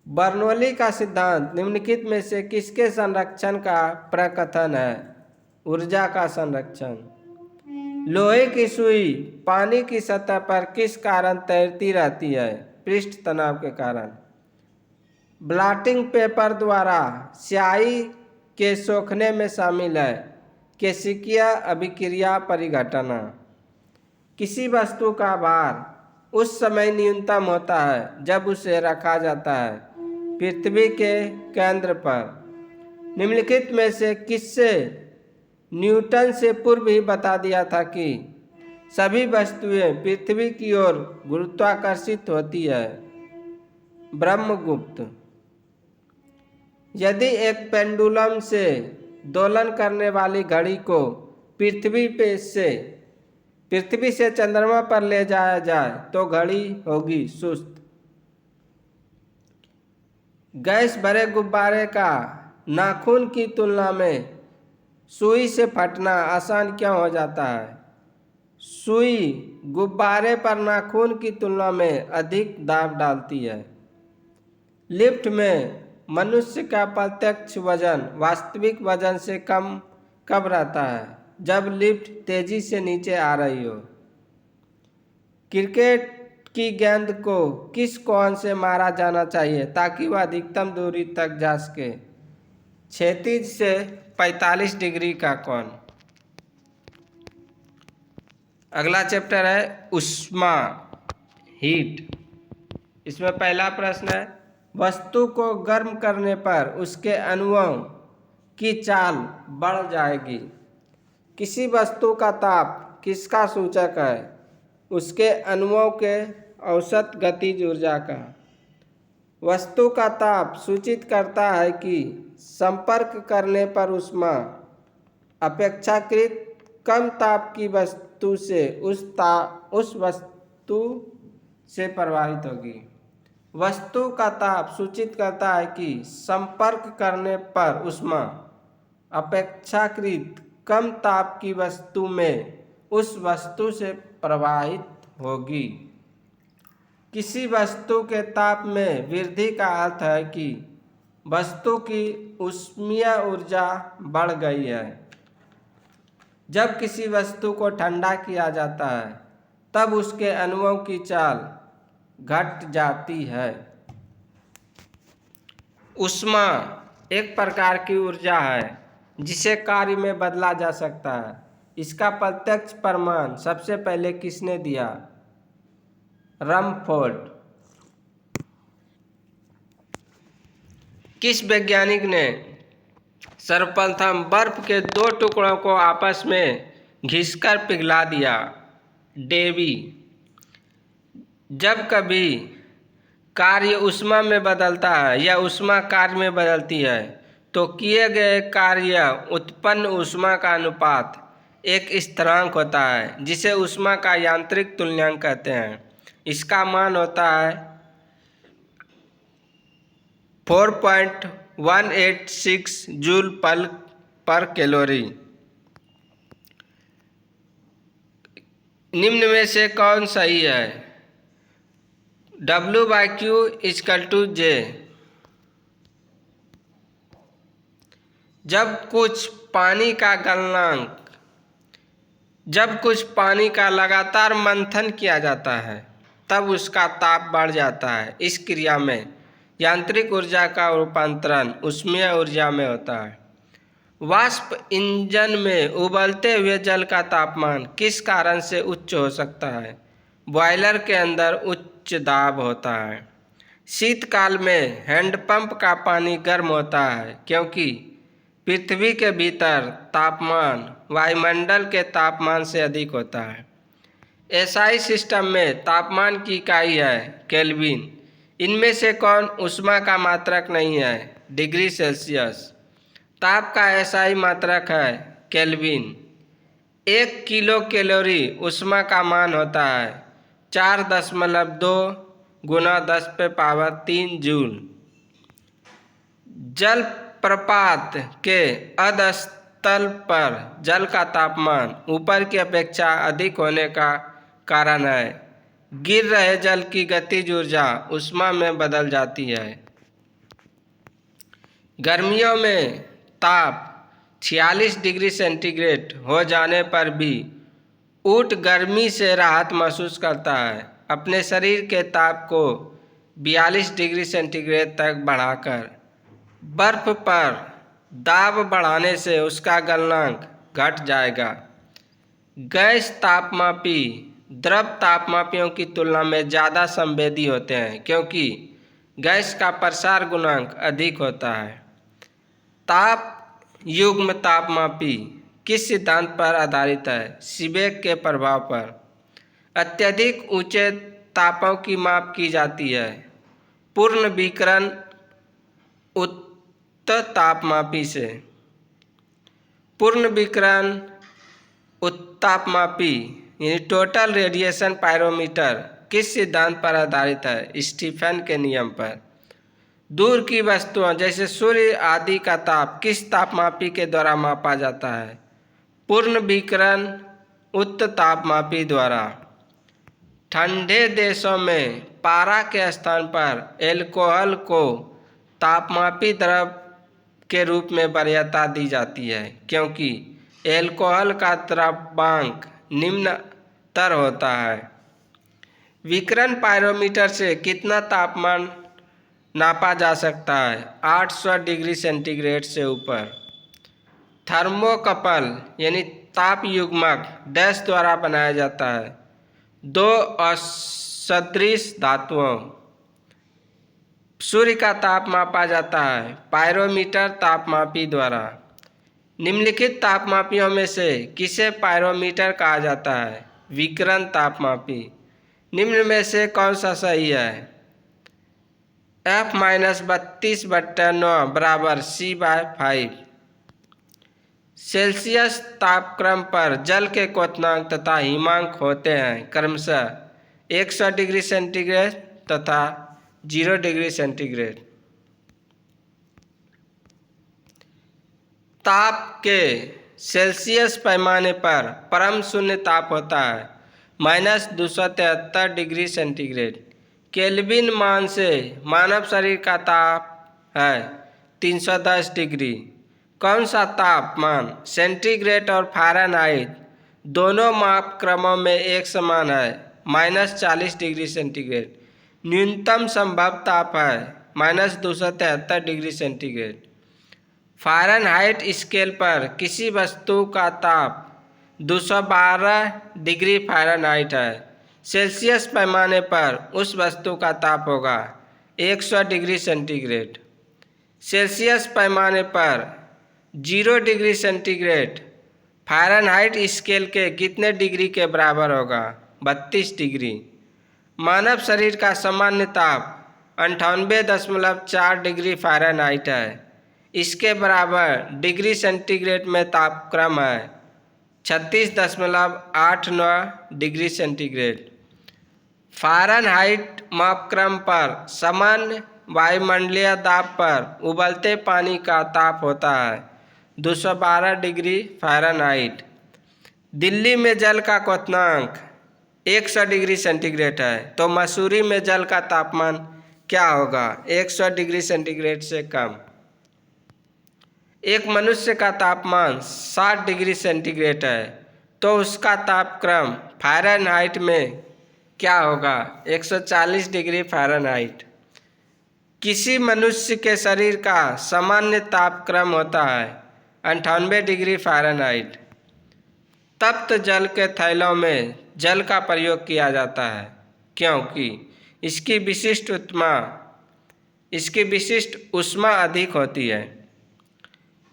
बर्नौली का सिद्धांत निम्नलिखित में से किसके संरक्षण का प्रकथन है? ऊर्जा का संरक्षण। लोहे की सुई पानी की सतह पर किस कारण तैरती रहती है? पृष्ठ तनाव के कारण। ब्लॉटिंग पेपर द्वारा स्याही के सोखने में शामिल है केशिकीय अभिक्रिया परिघटना। किसी वस्तु का भार उस समय न्यूनतम होता है जब उसे रखा जाता है पृथ्वी के केंद्र पर। निम्नलिखित में से किससे न्यूटन से पूर्व ही बता दिया था कि सभी वस्तुएं पृथ्वी की ओर गुरुत्वाकर्षित होती है? ब्रह्मगुप्त। यदि एक पेंडुलम से दोलन करने वाली घड़ी को पृथ्वी से चंद्रमा पर ले जाया जाए तो घड़ी होगी सुस्त। गैस भरे गुब्बारे का नाखून की तुलना में सुई से फटना आसान क्यों हो जाता है? सुई गुब्बारे पर नाखून की तुलना में अधिक दाब डालती है। लिफ्ट में मनुष्य का प्रत्यक्ष वजन वास्तविक वजन से कम कब रहता है? जब लिफ्ट तेजी से नीचे आ रही हो। क्रिकेट की गेंद को किस कोण से मारा जाना चाहिए ताकि वह अधिकतम दूरी तक जा सके? क्षैतिज से 45 डिग्री का कोण। अगला चैप्टर है ऊष्मा, हीट। इसमें पहला प्रश्न है, वस्तु को गर्म करने पर उसके अणुओं की चाल बढ़ जाएगी। किसी वस्तु का ताप किसका सूचक है? उसके अणुओं के औसत गतिज ऊर्जा का। वस्तु का ताप सूचित करता है कि संपर्क करने पर ऊष्मा अपेक्षाकृत कम ताप की वस्तु से उस वस्तु से प्रभावित होगी। वस्तु का ताप सूचित करता है कि संपर्क करने पर ऊष्मा अपेक्षाकृत कम ताप की वस्तु में उस वस्तु से प्रवाहित होगी। किसी वस्तु के ताप में वृद्धि का अर्थ है कि वस्तु की ऊष्मीय ऊर्जा बढ़ गई है। जब किसी वस्तु को ठंडा किया जाता है तब उसके अणुओं की चाल घट जाती है। ऊष्मा एक प्रकार की ऊर्जा है जिसे कार्य में बदला जा सकता है। इसका प्रत्यक्ष प्रमाण सबसे पहले किसने दिया? रमफोर्ड। किस वैज्ञानिक ने सर्वप्रथम बर्फ के दो टुकड़ों को आपस में घिसकर पिघला दिया? डेवी। जब कभी कार्य ऊष्मा में बदलता है या ऊष्मा कार्य में बदलती है तो किए गए कार्य उत्पन्न ऊष्मा का अनुपात एक स्थिरांक होता है जिसे ऊष्मा का यांत्रिक तुल्यांक कहते हैं। इसका मान होता है 4.186 जूल पर कैलोरी। निम्न में से कौन सही है? W/Q=J। जब कुछ पानी का लगातार मंथन किया जाता है तब उसका ताप बढ़ जाता है। इस क्रिया में यांत्रिक ऊर्जा का रूपांतरण ऊष्मीय ऊर्जा में होता है। वाष्प इंजन में उबलते हुए जल का तापमान किस कारण से उच्च हो सकता है? बॉयलर के अंदर उच्च दाब होता है। शीतकाल में हैंडपंप का पानी गर्म होता है क्योंकि पृथ्वी के भीतर तापमान वायुमंडल के तापमान से अधिक होता है। एसआई सिस्टम में तापमान की इकाई है केल्विन। इनमें से कौन ऊष्मा का मात्रक नहीं है? Degree Celsius. ताप का एसआई मात्रक है केल्विन। 1 किलो कैलोरी ऊष्मा का मान होता है 4.2 गुना 10⁻³ जूल। जल प्रपात के अधस्तल पर जल का तापमान ऊपर की अपेक्षा अधिक होने का कारण है गिर रहे जल की गतिज ऊर्जा ऊष्मा में बदल जाती है। गर्मियों में ताप 46 डिग्री सेंटीग्रेड हो जाने पर भी ऊँट गर्मी से राहत महसूस करता है। अपने शरीर के ताप को 42 डिग्री सेंटीग्रेड तक बढ़ाकर बर्फ पर दाब बढ़ाने से उसका गलनांक घट जाएगा। गैस तापमापी द्रव तापमापियों की तुलना में ज़्यादा संवेदी होते हैं क्योंकि गैस का प्रसार गुणांक अधिक होता है। ताप युग्म तापमापी किस सिद्धांत पर आधारित है? सीबेक के प्रभाव पर। अत्यधिक ऊंचे तापों की माप की जाती है पूर्ण विकिरण उत्तापमापी से। पूर्ण विकिरण उत्तापमापी यानी टोटल रेडिएशन पायरोमीटर किस सिद्धांत पर आधारित है? स्टीफन के नियम पर। दूर की वस्तुओं जैसे सूर्य आदि का ताप किस तापमापी के द्वारा मापा जाता है? पूर्ण विकिरण उत्तम तापमापी द्वारा। ठंडे देशों में पारा के स्थान पर एल्कोहल को तापमापी द्रव के रूप में वरीयता दी जाती है क्योंकि एल्कोहल का द्रव्यांक निम्नतर होता है। विकिरण पाइरोमीटर से कितना तापमान नापा जा सकता है? 800 डिग्री सेंटीग्रेड से ऊपर। थर्मोकपल यानी ताप युग्मक डैश द्वारा बनाया जाता है? दो असदृश धातुओं। सूर्य का ताप मापा जाता है पाइरोमीटर तापमापी द्वारा। निम्नलिखित तापमापियों में से किसे पाइरोमीटर कहा जाता है? विकिरण तापमापी। निम्न में से कौन सा सही है? F-32/9 बराबर C/5। सेल्सियस तापक्रम पर जल के क्वथनांक तथा हिमांक होते हैं क्रमशः 100 डिग्री सेंटीग्रेड तथा 0 डिग्री सेंटीग्रेड। ताप के सेल्सियस पैमाने पर परम शून्य ताप होता है -273 डिग्री सेंटीग्रेड। केल्विन मान से मानव शरीर का ताप है 310 डिग्री। कौन सा तापमान सेंटीग्रेड और फ़ारेनहाइट दोनों माप क्रमों में एक समान है -40 डिग्री सेंटीग्रेड। न्यूनतम संभव ताप है -273 डिग्री सेंटीग्रेड। फ़ारेनहाइट स्केल पर किसी वस्तु का ताप 212 डिग्री फ़ारेनहाइट है। सेल्सियस पैमाने पर उस वस्तु का ताप होगा 100 डिग्री सेंटीग्रेड। सेल्सियस पैमाने पर 0 डिग्री सेंटीग्रेड फ़ारेनहाइट स्केल के कितने डिग्री के बराबर होगा? 32 डिग्री। मानव शरीर का सामान्य ताप 98.4 डिग्री फ़ारेनहाइट है। इसके बराबर डिग्री सेंटीग्रेड में तापक्रम है 36.89 डिग्री सेंटीग्रेड। फ़ारेनहाइट मापक्रम पर सामान्य वायुमंडलीय दाब पर उबलते पानी का ताप होता है 212 डिग्री फ़ारेनहाइट। दिल्ली में जल का क्वथनांक 100 डिग्री सेंटीग्रेड है तो मसूरी में जल का तापमान क्या होगा? 100 डिग्री सेंटीग्रेड से कम। एक मनुष्य का तापमान 60 डिग्री सेंटीग्रेड है तो उसका तापक्रम फ़ारेनहाइट में क्या होगा? 140 डिग्री फ़ारेनहाइट। किसी मनुष्य के शरीर का सामान्य तापक्रम होता है 98 डिग्री फ़ारेनहाइट। तप्त जल के थैलों में जल का प्रयोग किया जाता है क्योंकि इसकी विशिष्ट ऊष्मा अधिक होती है।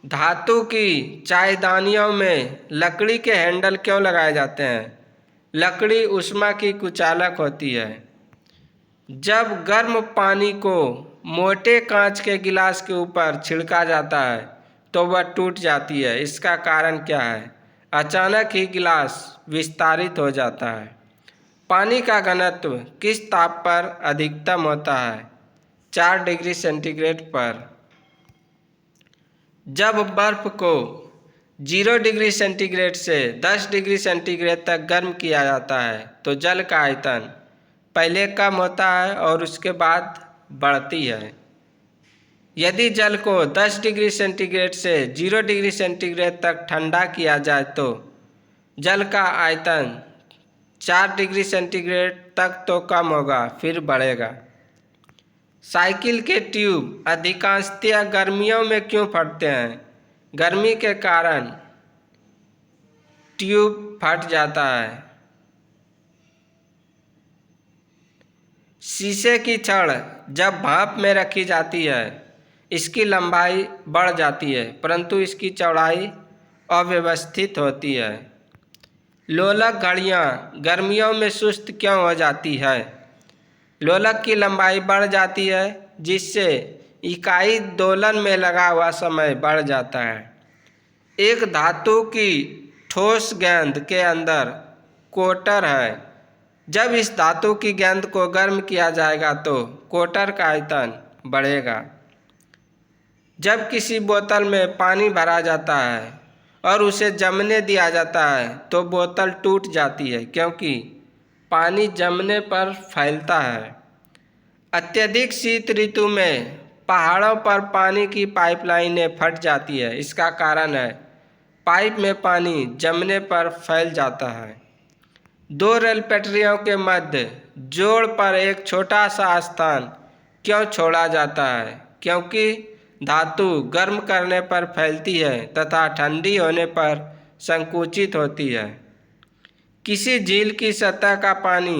धातु की चायदानियों में लकड़ी के हैंडल क्यों लगाए जाते हैं? लकड़ी ऊष्मा की कुचालक होती है। जब गर्म पानी को मोटे कांच के गिलास के ऊपर छिड़का जाता है तो वह टूट जाती है। इसका कारण क्या है? अचानक ही गिलास विस्तारित हो जाता है। पानी का घनत्व किस ताप पर अधिकतम होता है? 4 डिग्री सेंटीग्रेड पर। जब बर्फ को 0 डिग्री सेंटीग्रेड से 10 डिग्री सेंटीग्रेड तक गर्म किया जाता है तो जल का आयतन पहले कम होता है और उसके बाद बढ़ती है। यदि जल को 10 डिग्री सेंटीग्रेड से 0 डिग्री सेंटीग्रेड तक ठंडा किया जाए तो जल का आयतन 4 डिग्री सेंटीग्रेड तक तो कम होगा फिर बढ़ेगा। साइकिल के ट्यूब अधिकांशतः गर्मियों में क्यों फटते हैं? गर्मी के कारण ट्यूब फट जाता है। शीशे की छड़ जब भाप में रखी जाती है इसकी लंबाई बढ़ जाती है परंतु इसकी चौड़ाई अव्यवस्थित होती है। लोलक घड़ियाँ गर्मियों में सुस्त क्यों हो जाती है? लोलक की लंबाई बढ़ जाती है जिससे इकाई दोलन में लगा हुआ समय बढ़ जाता है। एक धातु की ठोस गेंद के अंदर कोटर है। जब इस धातु की गेंद को गर्म किया जाएगा तो कोटर का आयतन बढ़ेगा। जब किसी बोतल में पानी भरा जाता है और उसे जमने दिया जाता है तो बोतल टूट जाती है, क्योंकि पानी जमने पर फैलता है। अत्यधिक शीत ऋतु में पहाड़ों पर पानी की पाइपलाइनें फट जाती है। इसका कारण है पाइप में पानी जमने पर फैल जाता है। दो रेल पटरियों के मध्य जोड़ पर एक छोटा सा स्थान क्यों छोड़ा जाता है? क्योंकि धातु गर्म करने पर फैलती है तथा ठंडी होने पर संकुचित होती है। किसी झील की सतह का पानी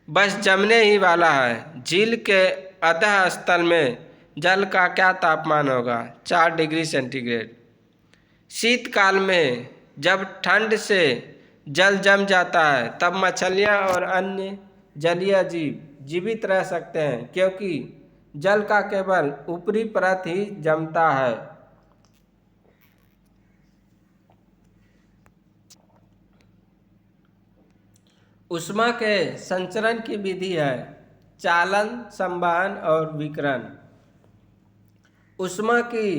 बस जमने ही वाला है। झील के अधः स्थल में जल का क्या तापमान होगा? 4 डिग्री सेंटीग्रेड। शीतकाल में जब ठंड से जल जम जाता है तब मछलियाँ और अन्य जलीय जीव जीवित रह सकते हैं, क्योंकि जल का केवल ऊपरी परत ही जमता है। ऊष्मा के संचरण की विधि है चालन, संवहन और विकिरण। ऊष्मा की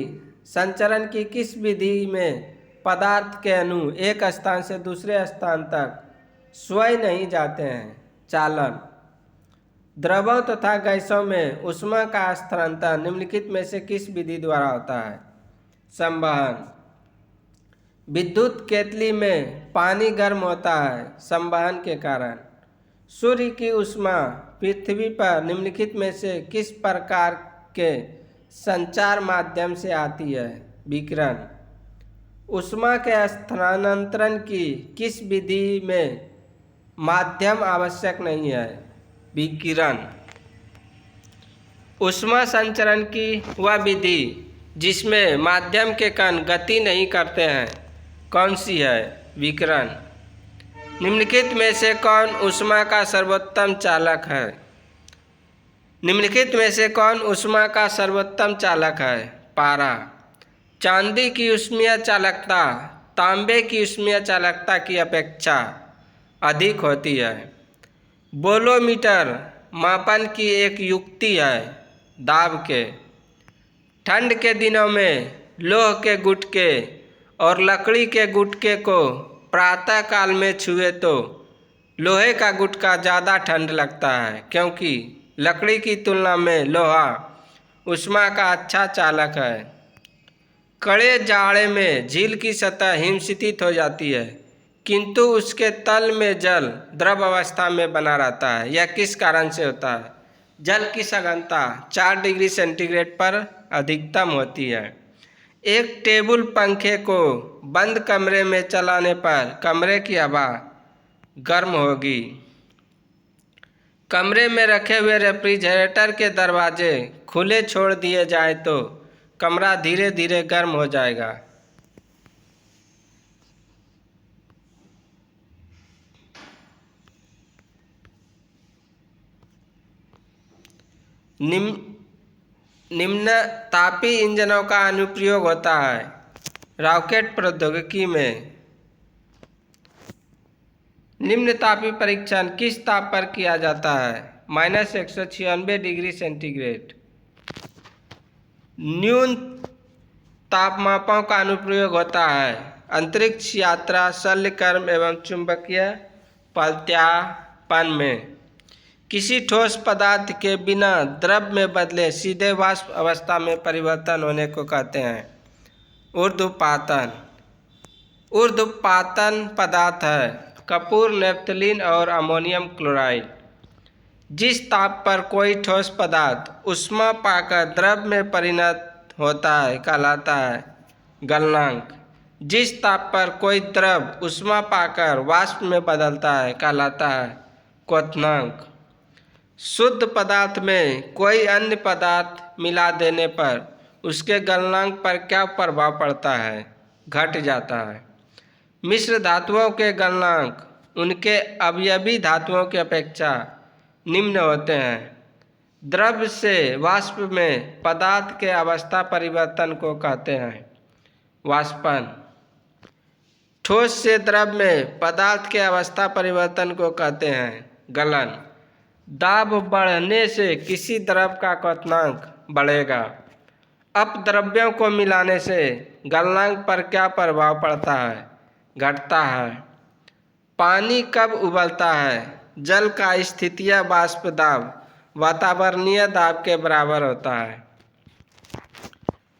संचरण की किस विधि में पदार्थ के अणु एक स्थान से दूसरे स्थान तक स्वयं नहीं जाते हैं? चालन। द्रवों तथा गैसों में ऊष्मा का स्थानांतरण निम्नलिखित में से किस विधि द्वारा होता है? संवहन। विद्युत केतली में पानी गर्म होता है संवहन के कारण। सूर्य की ऊष्मा पृथ्वी पर निम्नलिखित में से किस प्रकार के संचार माध्यम से आती है? विकिरण। ऊष्मा के स्थानांतरण की किस विधि में माध्यम आवश्यक नहीं है? विकिरण। ऊष्मा संचरण की वह विधि जिसमें माध्यम के कण गति नहीं करते हैं कौन सी है? विकिरण। निम्नलिखित में से कौन ऊष्मा का सर्वोत्तम चालक है? निम्नलिखित में से कौन ऊष्मा का सर्वोत्तम चालक है? पारा। चांदी की ऊष्मीय चालकता तांबे की ऊष्मीय चालकता की अपेक्षा अधिक होती है। बोलोमीटर मापन की एक युक्ति है दाब के। ठंड के दिनों में लोह के गुटके और लकड़ी के गुटके को प्रातः काल में छुए तो लोहे का गुटका ज़्यादा ठंड लगता है, क्योंकि लकड़ी की तुलना में लोहा ऊष्मा का अच्छा चालक है। कड़े जाड़े में झील की सतह हिमशिथित हो जाती है, किंतु उसके तल में जल द्रव अवस्था में बना रहता है। यह किस कारण से होता है? जल की सघनता 4 डिग्री सेंटीग्रेड पर अधिकतम होती है। एक टेबल पंखे को बंद कमरे में चलाने पर कमरे की हवा गर्म होगी। कमरे में रखे हुए रेफ्रिजरेटर के दरवाजे खुले छोड़ दिए जाए तो कमरा धीरे धीरे गर्म हो जाएगा। निम्न तापी इंजनों का अनुप्रयोग होता है रॉकेट प्रौद्योगिकी में। निम्न तापी परीक्षण किस ताप पर किया जाता है? -196 डिग्री सेंटीग्रेड। न्यून तापमापों का अनुप्रयोग होता है अंतरिक्ष यात्रा, शल्यकर्म एवं चुंबकीय प्रत्यापन में। किसी ठोस पदार्थ के बिना द्रव में बदले सीधे वाष्प अवस्था में परिवर्तन होने को कहते हैं ऊर्ध्वपातन। ऊर्ध्वपातन पदार्थ है कपूर, नेफ्थलीन और अमोनियम क्लोराइड। जिस ताप पर कोई ठोस पदार्थ ऊष्मा पाकर द्रव में परिणत होता है कहलाता है गलनांक। जिस ताप पर कोई द्रव ऊष्मा पाकर वाष्प में बदलता है कहलाता है क्वथनांक। शुद्ध पदार्थ में कोई अन्य पदार्थ मिला देने पर उसके गलनांक पर क्या प्रभाव पड़ता है? घट जाता है। मिश्र धातुओं के गलनांक उनके अवयवी धातुओं की अपेक्षा निम्न होते हैं। द्रव से वाष्प में पदार्थ के अवस्था परिवर्तन को कहते हैं वाष्पन। ठोस से द्रव में पदार्थ के अवस्था परिवर्तन को कहते हैं गलन। दाब बढ़ने से किसी द्रव का क्वथनांक बढ़ेगा। अपद्रव्यों को मिलाने से गलनांक पर क्या प्रभाव पड़ता है? घटता है। पानी कब उबलता है? जल का स्थितीय वाष्प दाब वातावरणीय दाब के बराबर होता है।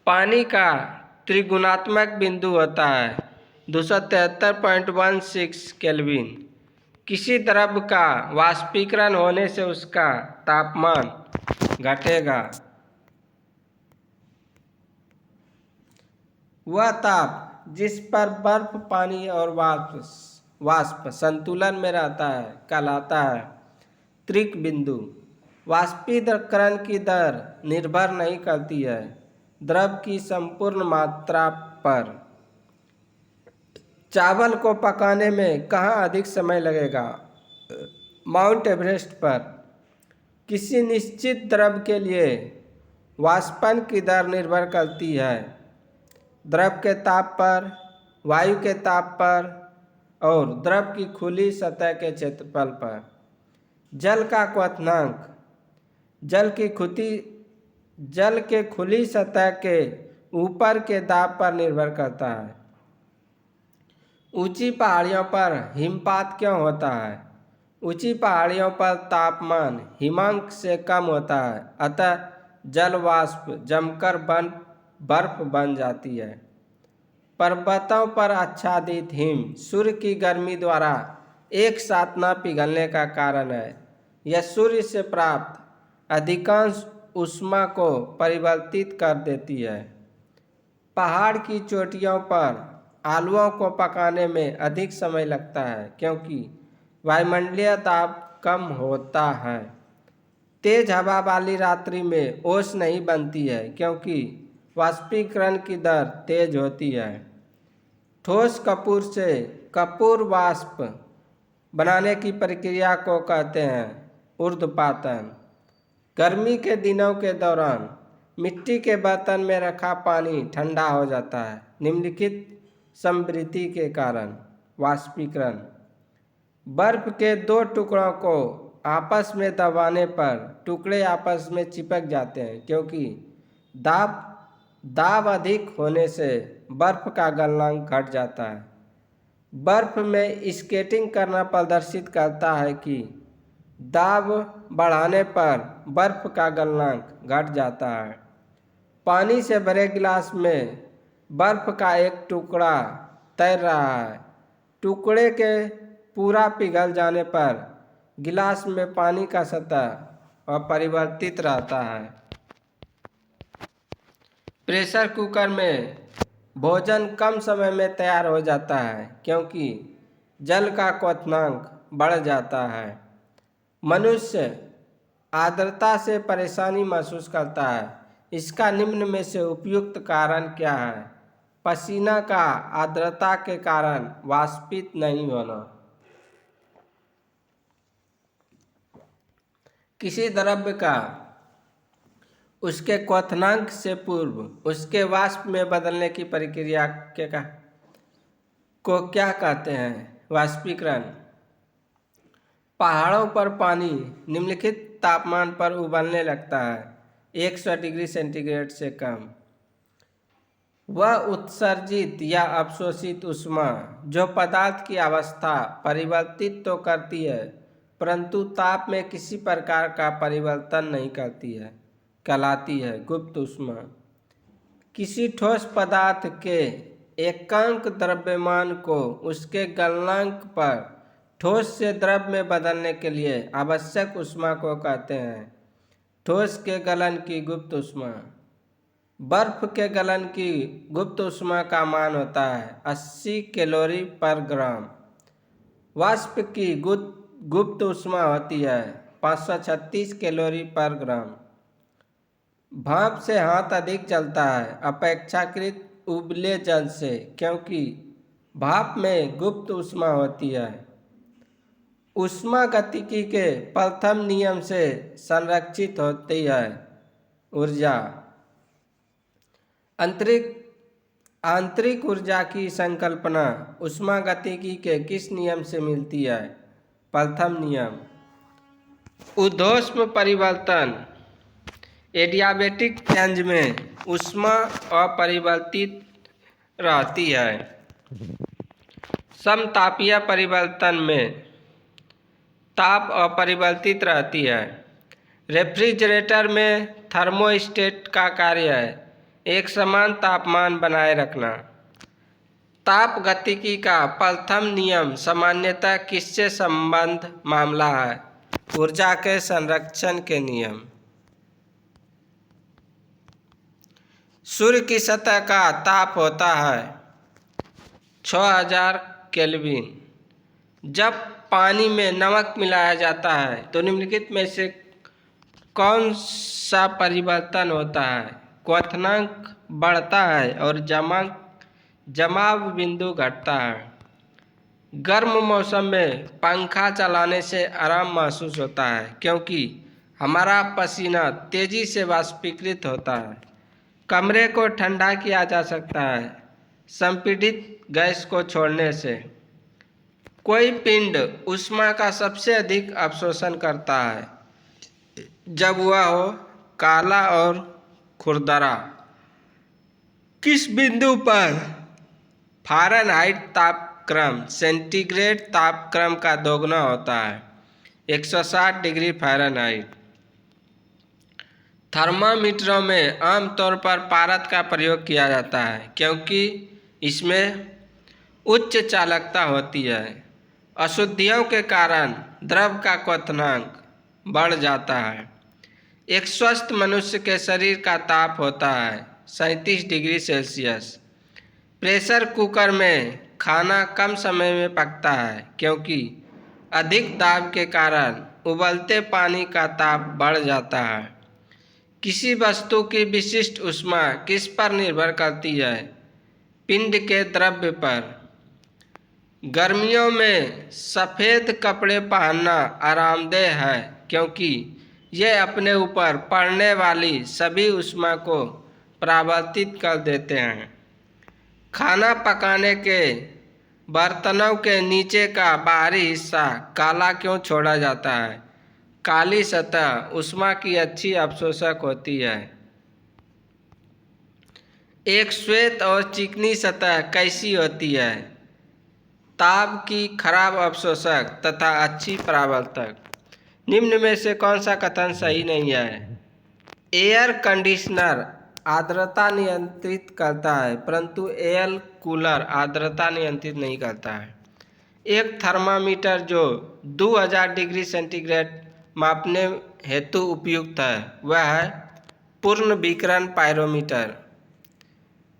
पानी का त्रिगुणात्मक बिंदु होता है 273.16 केल्विन। किसी द्रव का वाष्पीकरण होने से उसका तापमान घटेगा। वह ताप जिस पर बर्फ, पानी और वाष्प संतुलन में रहता है कहलाता है त्रिक बिंदु। वाष्पीकरण की दर निर्भर नहीं करती है द्रव की संपूर्ण मात्रा पर। चावल को पकाने में कहाँ अधिक समय लगेगा? माउंट एवरेस्ट पर। किसी निश्चित द्रव के लिए वाष्पन की दर निर्भर करती है द्रव के ताप पर, वायु के ताप पर और द्रव की खुली सतह के क्षेत्रफल पर। जल का क्वथनांक जल के खुली सतह के ऊपर के दाब पर निर्भर करता है। ऊंची पहाड़ियों पर हिमपात क्यों होता है? ऊंची पहाड़ियों पर तापमान हिमांक से कम होता है, अतः जल वाष्प जमकर बर्फ बन जाती है। पर्वतों पर आच्छादित हिम सूर्य की गर्मी द्वारा एक साथ न पिघलने का कारण है। यह सूर्य से प्राप्त अधिकांश ऊष्मा को परिवर्तित कर देती है। पहाड़ की चोटियों पर आलुओं को पकाने में अधिक समय लगता है क्योंकि वायुमंडलीय दाब कम होता है। तेज हवा वाली रात्रि में ओस नहीं बनती है क्योंकि वाष्पीकरण की दर तेज होती है। ठोस कपूर से कपूर वाष्प बनाने की प्रक्रिया को कहते हैं ऊर्ध्वपातन। गर्मी के दिनों के दौरान मिट्टी के बर्तन में रखा पानी ठंडा हो जाता है निम्नलिखित समवृद्धि के कारण। वाष्पीकरण। बर्फ के दो टुकड़ों को आपस में दबाने पर टुकड़े आपस में चिपक जाते हैं क्योंकि दाब अधिक होने से बर्फ का गलनांक घट जाता है। बर्फ में स्केटिंग करना प्रदर्शित करता है कि दाब बढ़ाने पर बर्फ का गलनांक घट जाता है। पानी से भरे गिलास में बर्फ का एक टुकड़ा तैर रहा है। टुकड़े के पूरा पिघल जाने पर गिलास में पानी का सतह अपरिवर्तित रहता है। प्रेशर कुकर में भोजन कम समय में तैयार हो जाता है क्योंकि जल का क्वथनांक बढ़ जाता है। मनुष्य आर्द्रता से परेशानी महसूस करता है। इसका निम्न में से उपयुक्त कारण क्या है? पसीना का आर्द्रता के कारण वाष्पित नहीं होना। किसी द्रव्य का उसके क्वथनांक से पूर्व उसके वाष्प में बदलने की प्रक्रिया को क्या कहते हैं? वाष्पीकरण। पहाड़ों पर पानी निम्नलिखित तापमान पर उबलने लगता है 100 डिग्री सेंटीग्रेड से कम। वह उत्सर्जित या अवशोषित ऊष्मा जो पदार्थ की अवस्था परिवर्तित तो करती है परंतु ताप में किसी प्रकार का परिवर्तन नहीं करती है कहलाती है गुप्त ऊष्मा। किसी ठोस पदार्थ के एकांक द्रव्यमान को उसके गलनांक पर ठोस से द्रव में बदलने के लिए आवश्यक ऊष्मा को कहते हैं ठोस के गलन की गुप्त ऊष्मा। बर्फ के गलन की गुप्त ऊष्मा का मान होता है 80 कैलोरी पर ग्राम। वाष्प की गुप्त ऊष्मा होती है 536 कैलोरी पर ग्राम। भाप से हाथ अधिक जलता है अपेक्षाकृत उबले जल से क्योंकि भाप में गुप्त ऊष्मा होती है। ऊष्मागतिकी के प्रथम नियम से संरक्षित होती है ऊर्जा। आंतरिक ऊर्जा की संकल्पना ऊष्मागतिकी के किस नियम से मिलती है? प्रथम नियम। ऊर्ध्वोष्म परिवर्तन एडियाबेटिक रेंज में ऊष्मा अपरिवर्तित रहती है। समतापीय परिवर्तन में ताप अपरिवर्तित रहती है। रेफ्रिजरेटर में थर्मोस्टेट का कार्य है एक समान तापमान बनाए रखना। ताप गतिकी का प्रथम नियम सामान्यतः किससे संबंध मामला है? ऊर्जा के संरक्षण के नियम। सूर्य की सतह का ताप होता है 6000 केल्विन। जब पानी में नमक मिलाया जाता है तो निम्नलिखित में से कौन सा परिवर्तन होता है? क्वथनांक बढ़ता है और जमाव बिंदु घटता है। गर्म मौसम में पंखा चलाने से आराम महसूस होता है क्योंकि हमारा पसीना तेजी से वाष्पीकृत होता है। कमरे को ठंडा किया जा सकता है संपीड़ित गैस को छोड़ने से। कोई पिंड ऊष्मा का सबसे अधिक अवशोषण करता है जब वह हो काला और खुरदरा। किस बिंदु पर फ़ारेनहाइट तापक्रम सेंटीग्रेड तापक्रम का दोगुना होता है? 160 डिग्री फ़ारेनहाइट। थर्मामीटरों में आमतौर पर पारद का प्रयोग किया जाता है क्योंकि इसमें उच्च चालकता होती है। अशुद्धियों के कारण द्रव का क्वथनांक बढ़ जाता है। एक स्वस्थ मनुष्य के शरीर का ताप होता है 37 डिग्री सेल्सियस। प्रेशर कुकर में खाना कम समय में पकता है क्योंकि अधिक दाब के कारण उबलते पानी का ताप बढ़ जाता है। किसी वस्तु की विशिष्ट ऊष्मा किस पर निर्भर करती है? पिंड के द्रव्य पर। गर्मियों में सफ़ेद कपड़े पहनना आरामदेह है क्योंकि यह अपने ऊपर पड़ने वाली सभी ऊष्मा को परावर्तित कर देते हैं। खाना पकाने के बर्तनों के नीचे का बाहरी हिस्सा काला क्यों छोड़ा जाता है? काली सतह ऊष्मा की अच्छी अवशोषक होती है। एक श्वेत और चिकनी सतह कैसी होती है? ताप की खराब अवशोषक तथा अच्छी परावर्तक। निम्न में से कौन सा कथन सही नहीं है? एयर कंडीशनर आर्द्रता नियंत्रित करता है परंतु एयर कूलर आर्द्रता नियंत्रित नहीं करता है। एक थर्मामीटर जो 2000 डिग्री सेंटीग्रेड मापने हेतु उपयुक्त है वह है पूर्ण विकिरण पायरोमीटर।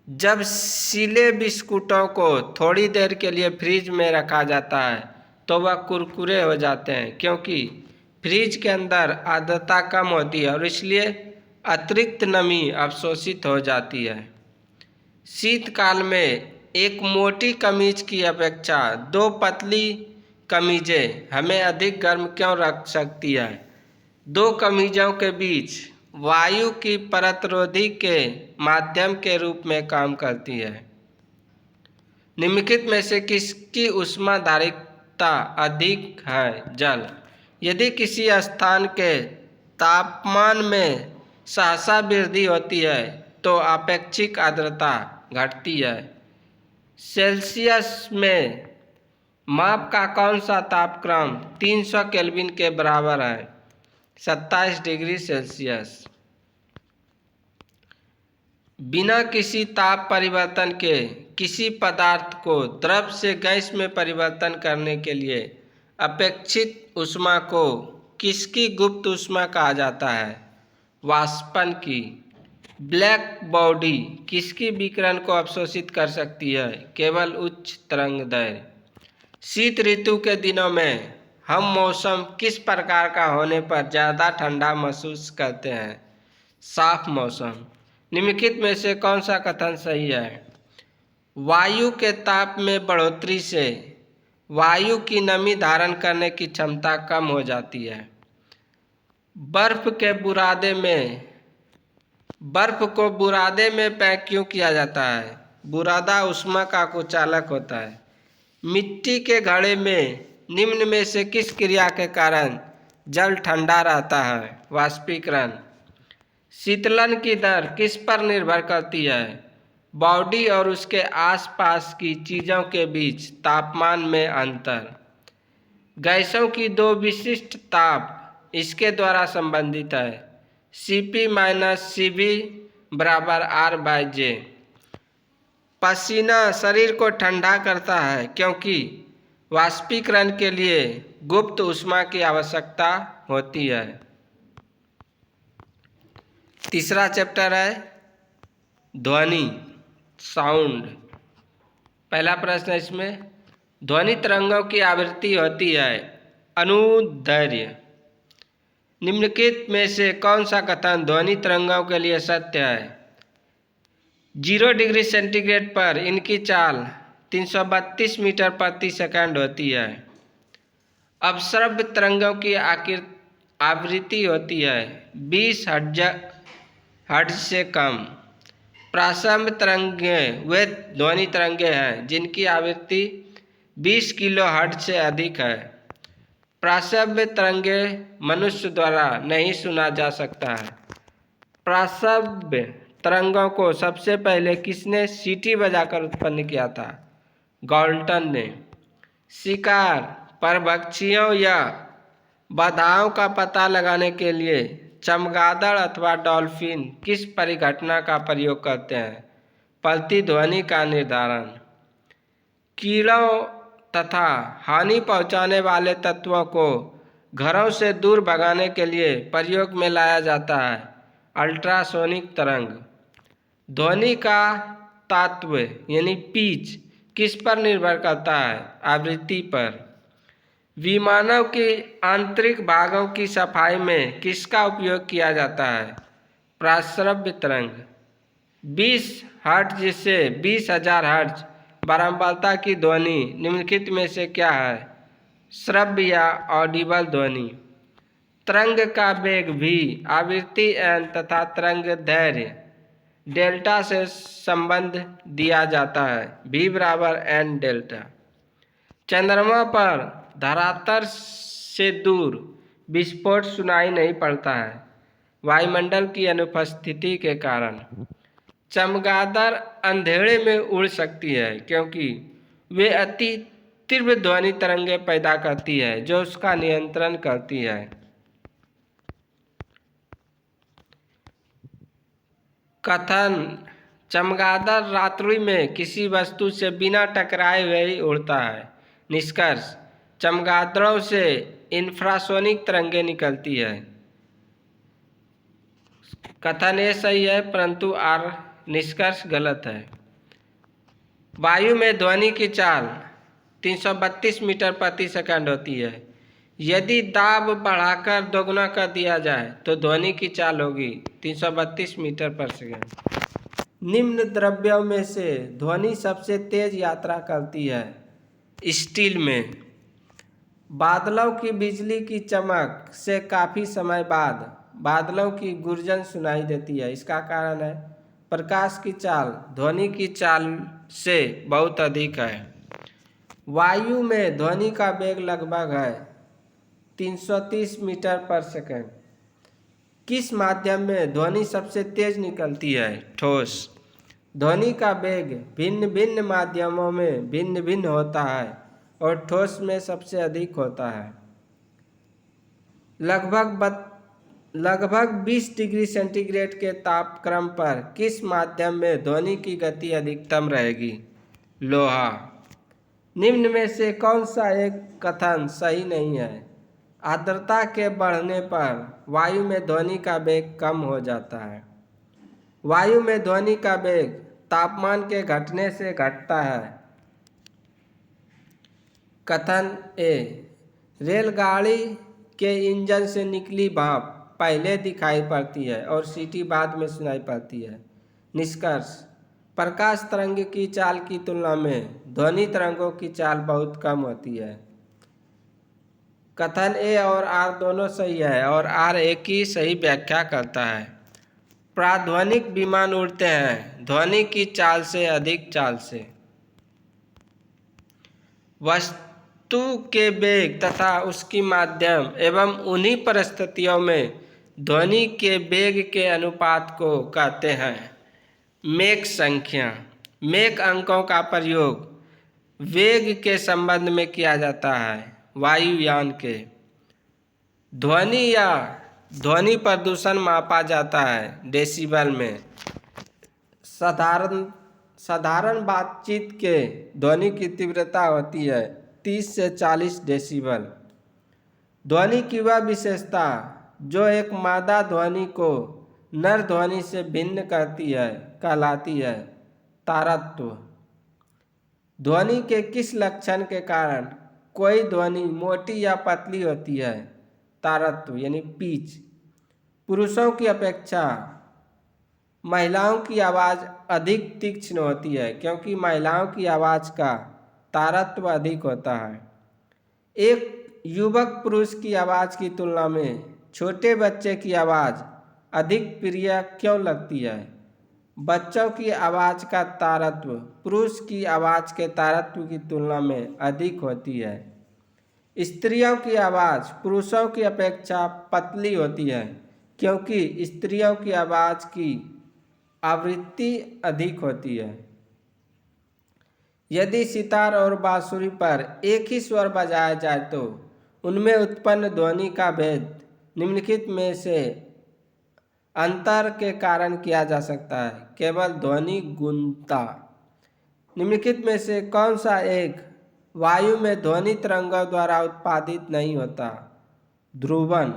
जब सीले बिस्कुटों को थोड़ी देर के लिए फ्रिज में रखा जाता है तो वह कुरकुरे हो जाते हैं क्योंकि फ्रिज के अंदर आर्द्रता कम होती है और इसलिए अतिरिक्त नमी अवशोषित हो जाती है। शीतकाल में एक मोटी कमीज की अपेक्षा दो पतली कमीजें हमें अधिक गर्म क्यों रख सकती है? दो कमीजों के बीच वायु की प्रतिरोधी के माध्यम के रूप में काम करती है। निम्नलिखित में से किसकी ऊष्माधारिता अधिक है? जल। यदि किसी स्थान के तापमान में सहसा वृद्धि होती है तो आपेक्षिक आर्द्रता घटती है। सेल्सियस में माप का कौन सा तापक्रम 300 केल्विन के बराबर है? 27 डिग्री सेल्सियस। बिना किसी ताप परिवर्तन के किसी पदार्थ को द्रव से गैस में परिवर्तन करने के लिए अपेक्षित ऊष्मा को किसकी गुप्त ऊष्मा कहा जाता है? वाष्पन की। ब्लैक बॉडी किसकी विकिरण को अवशोषित कर सकती है? केवल उच्च तरंगदैर्घ्य। शीत ऋतु के दिनों में हम मौसम किस प्रकार का होने पर ज़्यादा ठंडा महसूस करते हैं? साफ मौसम। निम्नलिखित में से कौन सा कथन सही है? वायु के ताप में बढ़ोतरी से वायु की नमी धारण करने की क्षमता कम हो जाती है। बर्फ को बुरादे में पैक क्यों किया जाता है? बुरादा ऊष्मा का कुचालक होता है। मिट्टी के घड़े में निम्न में से किस क्रिया के कारण जल ठंडा रहता है? वाष्पीकरण। शीतलन की दर किस पर निर्भर करती है? बॉडी और उसके आसपास की चीज़ों के बीच तापमान में अंतर। गैसों की दो विशिष्ट ताप इसके द्वारा संबंधित है, Cp माइनस Cv बराबर R/J। पसीना शरीर को ठंडा करता है क्योंकि वाष्पीकरण के लिए गुप्त ऊष्मा की आवश्यकता होती है। तीसरा चैप्टर है ध्वनि, साउंड। पहला प्रश्न इसमें, ध्वनि तरंगों की आवृत्ति होती है अनुदैर्ध्य। निम्नलिखित में से कौन सा कथन ध्वनि तरंगों के लिए सत्य है? 0 डिग्री सेंटीग्रेड पर इनकी चाल 332 मीटर प्रति सेकंड होती है। अपश्रव्य तरंगों की आवृत्ति होती है 20 हर्ट्ज से कम। प्रासम्य तरंगें वे ध्वनि तरंगें हैं जिनकी आवृत्ति 20 किलो हर्ट्ज से अधिक है। प्रासव्य तरंगें मनुष्य द्वारा नहीं सुना जा सकता है। प्रासव्य तरंगों को सबसे पहले किसने सीटी बजाकर उत्पन्न किया था? गाल्टन ने। शिकार, परभक्षियों या बाधाओं का पता लगाने के लिए चमगादड़ अथवा डॉल्फिन किस परिघटना का प्रयोग करते हैं? प्रतिध्वनि का निर्धारण। कीड़ों तथा हानि पहुंचाने वाले तत्वों को घरों से दूर भगाने के लिए प्रयोग में लाया जाता है अल्ट्रासोनिक तरंग। ध्वनि का तात्व यानी पिच किस पर निर्भर करता है? आवृत्ति पर। विमानों के आंतरिक भागों की सफाई में किसका उपयोग किया जाता है? प्राश्रव्य तरंग। 20 हर्ट्ज से 20,000 हर्ट्ज बारंबारता की ध्वनि निम्नलिखित में से क्या है? श्रव्य या ऑडिबल ध्वनि। तरंग का वेग भी आवृत्ति n तथा तरंग दैर्ध्य डेल्टा से संबंध दिया जाता है, v बराबर n डेल्टा। चंद्रमा पर धरातल से दूर विस्फोट सुनाई नहीं पड़ता है वायुमंडल की अनुपस्थिति के कारण। चमगादड़ अंधेरे में उड़ सकती है क्योंकि वे अति तीव्र ध्वनि तरंगें पैदा करती है जो उसका नियंत्रण करती है। कथन, चमगादड़ रात्रि में किसी वस्तु से बिना टकराए हुए ही उड़ता है। निष्कर्ष, चमगादड़ों से इंफ्रासोनिक तरंगें निकलती है। कथन ये सही है परंतु आर निष्कर्ष गलत है। वायु में ध्वनि की चाल 332 मीटर प्रति सेकंड होती है। यदि दाब बढ़ाकर दोगुना कर दिया जाए तो ध्वनि की चाल होगी 332 मीटर पर सेकंड। निम्न द्रव्यों में से ध्वनि सबसे तेज यात्रा करती है स्टील में। बादलों की बिजली की चमक से काफ़ी समय बाद बादलों की गुर्जन सुनाई देती है। इसका कारण है प्रकाश की चाल ध्वनि की चाल से बहुत अधिक है। वायु में ध्वनि का वेग लगभग है 330 मीटर पर सेकंड। किस माध्यम में ध्वनि सबसे तेज निकलती है? ठोस। ध्वनि का वेग भिन्न भिन्न माध्यमों में भिन्न भिन्न होता है और ठोस में सबसे अधिक होता है। लगभग 20 डिग्री सेंटीग्रेड के तापक्रम पर किस माध्यम में ध्वनि की गति अधिकतम रहेगी? लोहा। निम्न में से कौन सा एक कथन सही नहीं है? आर्द्रता के बढ़ने पर वायु में ध्वनि का वेग कम हो जाता है। वायु में ध्वनि का वेग तापमान के घटने से घटता है। कथन ए, रेलगाड़ी के इंजन से निकली भाप पहले दिखाई पड़ती है और सीटी बाद में सुनाई पड़ती है। निष्कर्ष, प्रकाश तरंग की चाल की तुलना में ध्वनि तरंगों की चाल बहुत कम होती है। कथन ए और आर दोनों सही है और आर एक ही सही व्याख्या करता है। प्राध्वनिक विमान उड़ते हैं ध्वनि की चाल से अधिक चाल से। वस्तु के वेग तथा उसकी माध्यम एवं उन्हीं परिस्थितियों में ध्वनि के वेग के अनुपात को कहते हैं मैक संख्या। मैक अंकों का प्रयोग वेग के संबंध में किया जाता है वायुयान के। ध्वनि या ध्वनि प्रदूषण मापा जाता है डेसिबल में। साधारण बातचीत के ध्वनि की तीव्रता होती है 30 से 40 डेसिबल। ध्वनि की वह विशेषता जो एक मादा ध्वनि को नर ध्वनि से भिन्न करती है कहलाती है तारत्व। ध्वनि के किस लक्षण के कारण कोई ध्वनि मोटी या पतली होती है तारत्व यानी पिच। पुरुषों की अपेक्षा महिलाओं की आवाज़ अधिक तीक्ष्ण होती है क्योंकि महिलाओं की आवाज़ का तारत्व अधिक होता है। एक युवक पुरुष की आवाज़ की तुलना में छोटे बच्चे की आवाज़ अधिक प्रिय क्यों लगती है। बच्चों की आवाज़ का तारत्व पुरुष की आवाज़ के तारत्व की तुलना में अधिक होती है। स्त्रियों की आवाज़ पुरुषों की अपेक्षा पतली होती है क्योंकि स्त्रियों की आवाज़ की आवृत्ति अधिक होती है। यदि सितार और बांसुरी पर एक ही स्वर बजाया जाए तो उनमें उत्पन्न ध्वनि का भेद निम्नलिखित में से अंतर के कारण किया जा सकता है। केवल ध्वनि गुणता। निम्नलिखित में से कौन सा एक वायु में ध्वनि तरंगों द्वारा उत्पादित नहीं होता। ध्रुवन।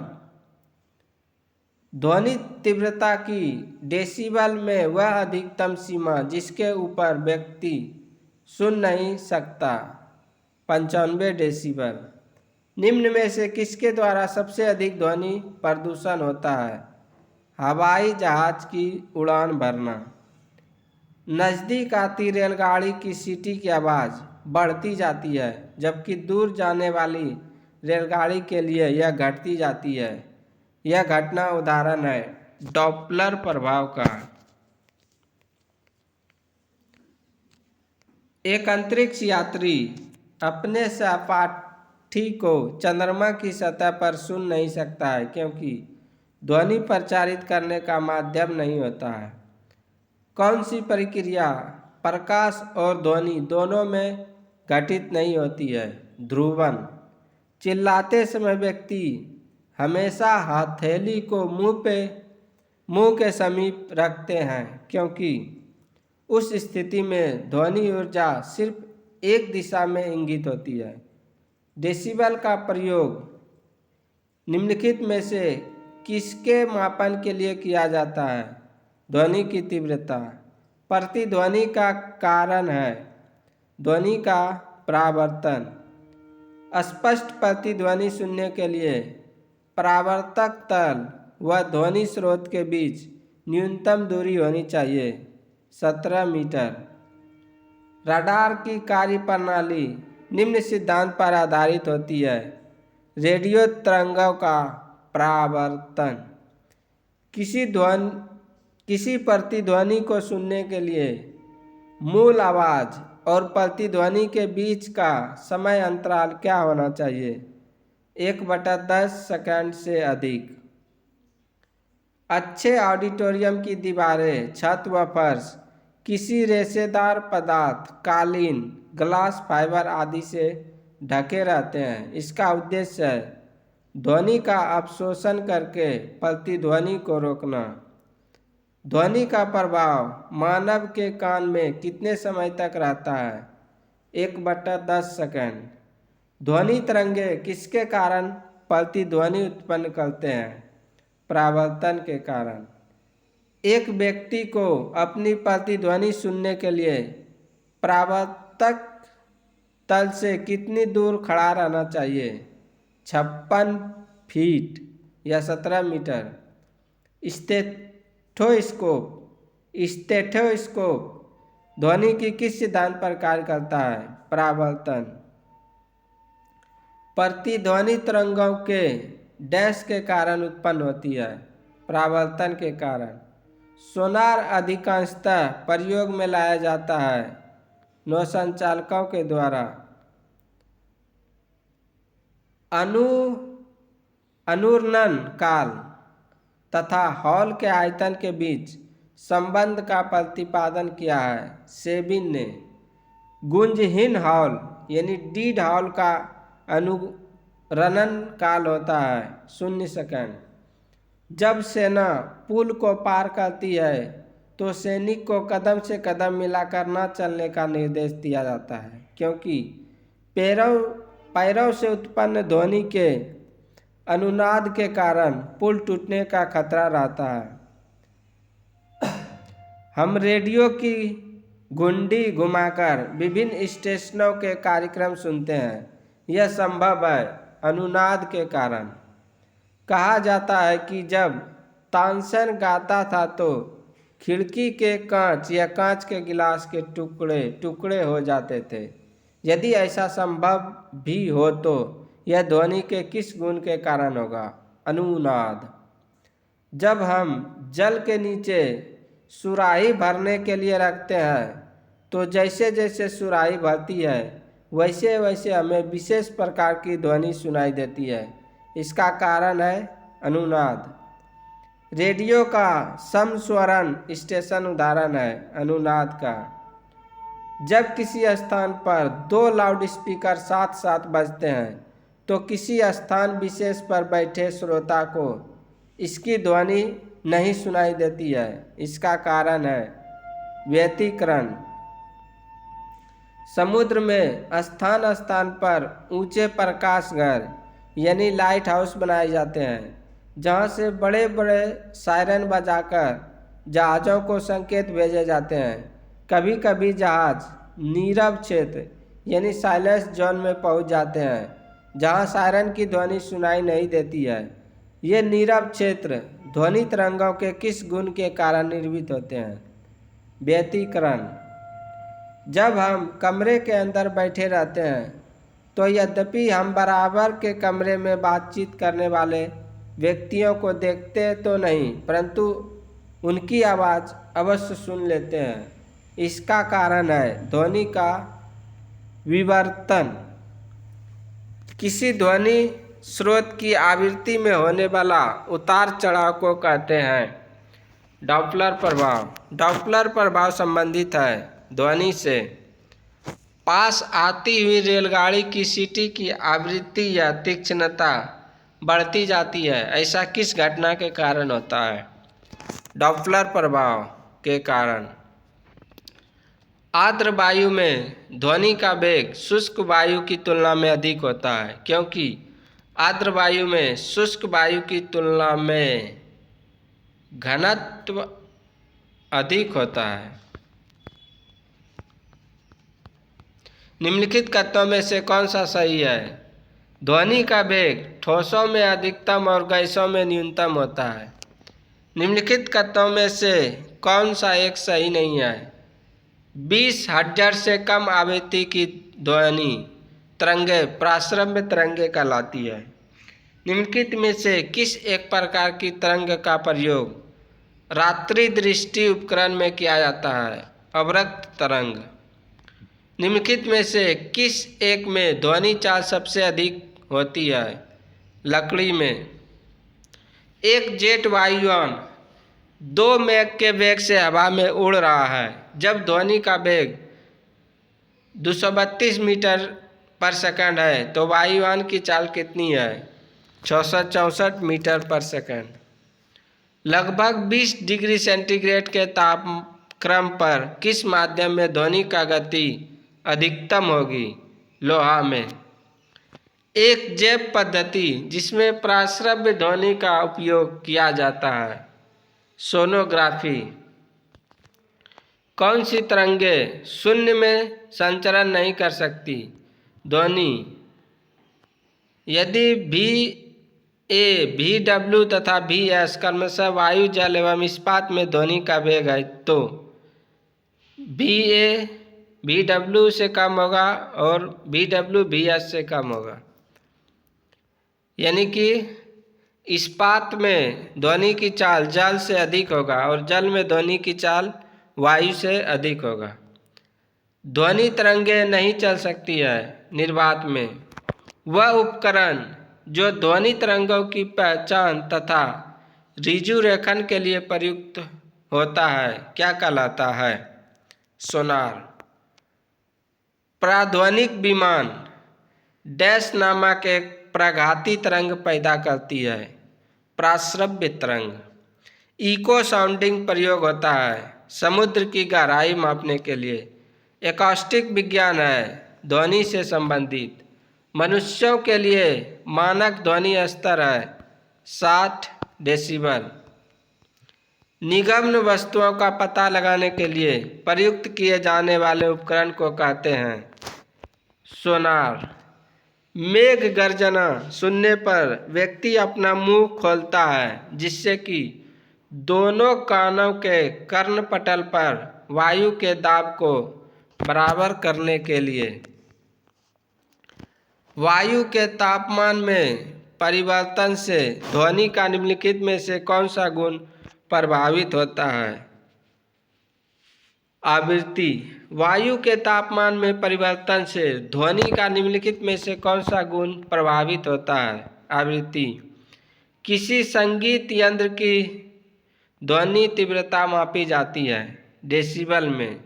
ध्वनि तीव्रता की डेसिबल में वह अधिकतम सीमा जिसके ऊपर व्यक्ति सुन नहीं सकता 95 डेसिबल। निम्न में से किसके द्वारा सबसे अधिक ध्वनि प्रदूषण होता है। हवाई जहाज की उड़ान भरना। नज़दीक आती रेलगाड़ी की सीटी की आवाज़ बढ़ती जाती है जबकि दूर जाने वाली रेलगाड़ी के लिए यह घटती जाती है। यह घटना उदाहरण है डॉपलर प्रभाव का। एक अंतरिक्ष यात्री अपने सहपाठी को चंद्रमा की सतह पर सुन नहीं सकता है क्योंकि ध्वनि प्रचारित करने का माध्यम नहीं होता है। कौन सी प्रक्रिया प्रकाश और ध्वनि दोनों में घटित नहीं होती है। ध्रुवन। चिल्लाते समय व्यक्ति हमेशा हथेली को मुंह के समीप रखते हैं क्योंकि उस स्थिति में ध्वनि ऊर्जा सिर्फ एक दिशा में इंगित होती है। डेसिबल का प्रयोग निम्नलिखित में से किसके मापन के लिए किया जाता है। ध्वनि की तीव्रता। प्रतिध्वनि का कारण है ध्वनि का परावर्तन। स्पष्ट प्रतिध्वनि सुनने के लिए परावर्तक तल व ध्वनि स्रोत के बीच न्यूनतम दूरी होनी चाहिए 17 मीटर। रडार की कार्यप्रणाली निम्न सिद्धांत पर आधारित होती है। रेडियो तरंगों का परावर्तन। किसी प्रतिध्वनि को सुनने के लिए मूल आवाज़ और प्रतिध्वनि के बीच का समय अंतराल क्या होना चाहिए। 1/10 सेकंड से अधिक। अच्छे ऑडिटोरियम की दीवारें छत व फर्श किसी रेशेदार पदार्थ कालीन ग्लास फाइबर आदि से ढके रहते हैं। इसका उद्देश्य है ध्वनि का अवशोषण करके प्रतिध्वनि को रोकना। ध्वनि का प्रभाव मानव के कान में कितने समय तक रहता है। 1/10 सेकंड। ध्वनि तरंगे किसके कारण प्रतिध्वनि उत्पन्न करते हैं। परावर्तन के कारण। एक व्यक्ति को अपनी प्रतिध्वनि सुनने के लिए परावर्तक तल से कितनी दूर खड़ा रहना चाहिए। 56 फीट या 17 मीटर। स्टेथोस्कोप ध्वनि की किस सिद्धांत पर कार्य करता है। परावर्तन। प्रतिध्वनि तरंगों के डैश के कारण उत्पन्न होती है। परावर्तन के कारण। सोनार अधिकांशतः प्रयोग में लाया जाता है नौसंचालकों के द्वारा। अनुरणन काल तथा हॉल के आयतन के बीच संबंध का प्रतिपादन किया है। सेबिन ने गुंजहीन हॉल यानी डीड हॉल का अनुरणन काल होता है 0 सेकंड। जब सेना पुल को पार करती है तो सैनिक को कदम से कदम मिलाकर न चलने का निर्देश दिया जाता है, क्योंकि पैरों से उत्पन्न ध्वनि के अनुनाद के कारण पुल टूटने का खतरा रहता है। हम रेडियो की घुंडी घुमाकर विभिन्न स्टेशनों के कार्यक्रम सुनते हैं। यह संभव है अनुनाद के कारण। कहा जाता है कि जब तानसेन गाता था तो खिड़की के कांच या कांच के गिलास के टुकड़े टुकड़े हो जाते थे। यदि ऐसा संभव भी हो तो यह ध्वनि के किस गुण के कारण होगा? अनुनाद। जब हम जल के नीचे सुराही भरने के लिए रखते हैं तो जैसे जैसे सुराही भरती है वैसे वैसे हमें विशेष प्रकार की ध्वनि सुनाई देती है। इसका कारण है अनुनाद। रेडियो का समस्वरण स्टेशन उदाहरण है अनुनाद का। जब किसी स्थान पर 2 लाउडस्पीकर साथ साथ बजते हैं तो किसी स्थान विशेष पर बैठे श्रोता को इसकी ध्वनि नहीं सुनाई देती है। इसका कारण है व्यतिकरण। समुद्र में स्थान स्थान पर ऊंचे प्रकाश घर यानी लाइट हाउस बनाए जाते हैं, जहां से बड़े बड़े सायरन बजाकर जहाज़ों को संकेत भेजे जाते हैं। कभी कभी जहाज़ नीरव क्षेत्र यानी साइलेंस जोन में पहुंच जाते हैं, जहां सायरन की ध्वनि सुनाई नहीं देती है। ये नीरव क्षेत्र ध्वनि तरंगों के किस गुण के कारण निर्मित होते हैं? व्यतिकरण। जब हम कमरे के अंदर बैठे रहते हैं तो यद्यपि हम बराबर के कमरे में बातचीत करने वाले व्यक्तियों को देखते तो नहीं, परंतु उनकी आवाज़ अवश्य सुन लेते हैं। इसका कारण है ध्वनि का विवर्तन। किसी ध्वनि स्रोत की आवृत्ति में होने वाला उतार चढ़ाव को कहते हैं डॉपलर प्रभाव। डॉपलर प्रभाव संबंधित है ध्वनि से। पास आती हुई रेलगाड़ी की सीटी की आवृत्ति या तीक्ष्णता बढ़ती जाती है। ऐसा किस घटना के कारण होता है? डॉपलर प्रभाव के कारण। आर्द्र वायु में ध्वनि का वेग शुष्क वायु की तुलना में अधिक होता है, क्योंकि आर्द्र वायु में शुष्क वायु की तुलना में घनत्व अधिक होता है। निम्नलिखित कथनों में से कौन सा सही है? ध्वनि का वेग ठोसों में अधिकतम और गैसों में न्यूनतम होता है। निम्नलिखित कथनों में से कौन सा एक सही नहीं है? 20 हर्ट्ज से कम आवृत्ति की ध्वनि तरंगें प्राश्रव्य तरंगें कहलाती है। निम्नलिखित में से किस एक प्रकार की तरंग का प्रयोग रात्रि दृष्टि उपकरण में किया जाता है? अवरक्त तरंग। निम्नलिखित में से किस एक में ध्वनि चाल सबसे अधिक होती है? लकड़ी में। एक जेट वायुयान 2 मैक के वेग से हवा में उड़ रहा है। जब ध्वनि का वेग 232 मीटर पर सेकंड है तो वायुयान की चाल कितनी है? 664 मीटर पर सेकंड। लगभग 20 डिग्री सेंटीग्रेड के तापक्रम पर किस माध्यम में ध्वनि का गति अधिकतम होगी? लोहा में। एक जैव पद्धति जिसमें प्राश्रव्य ध्वनि का उपयोग किया जाता है सोनोग्राफी। कौन सी तरंगें शून्य में संचरण नहीं कर सकती? ध्वनि। यदि VA, VW तथा VS क्रमशः वायु जल एवं इस्पात में ध्वनि का वेग है तो VA VW से कम होगा और VW VS से कम होगा। यानी कि इस्पात में ध्वनि की चाल जल से अधिक होगा और जल में ध्वनि की चाल वायु से अधिक होगा। ध्वनि तरंगें नहीं चल सकती है निर्वात में। वह उपकरण जो ध्वनि तरंगों की पहचान तथा ऋजु रेखन के लिए प्रयुक्त होता है क्या कहलाता है? सोनार। प्राध्वनिक विमान डैश नामक एक प्राघाती तरंग पैदा करती है, प्राश्रव्य तरंग। इको साउंडिंग प्रयोग होता है समुद्र की गहराई मापने के लिए। एकॉस्टिक विज्ञान है ध्वनि से संबंधित। मनुष्यों के लिए मानक ध्वनि स्तर है 60 डेसिबल। निगम्न वस्तुओं का पता लगाने के लिए प्रयुक्त किए जाने वाले उपकरण को कहते हैं सोनार। मेघ गर्जना सुनने पर व्यक्ति अपना मुंह खोलता है जिससे कि दोनों कानों के कर्णपटल पर वायु के दाब को बराबर करने के लिए। वायु के तापमान में परिवर्तन से ध्वनि का निम्नलिखित में से कौन सा गुण प्रभावित होता है? आवृत्ति। वायु के तापमान में परिवर्तन से ध्वनि का निम्नलिखित में से कौन सा गुण प्रभावित होता है? आवृत्ति। किसी संगीत यंत्र की ध्वनि तीव्रता मापी जाती है डेसिबल में।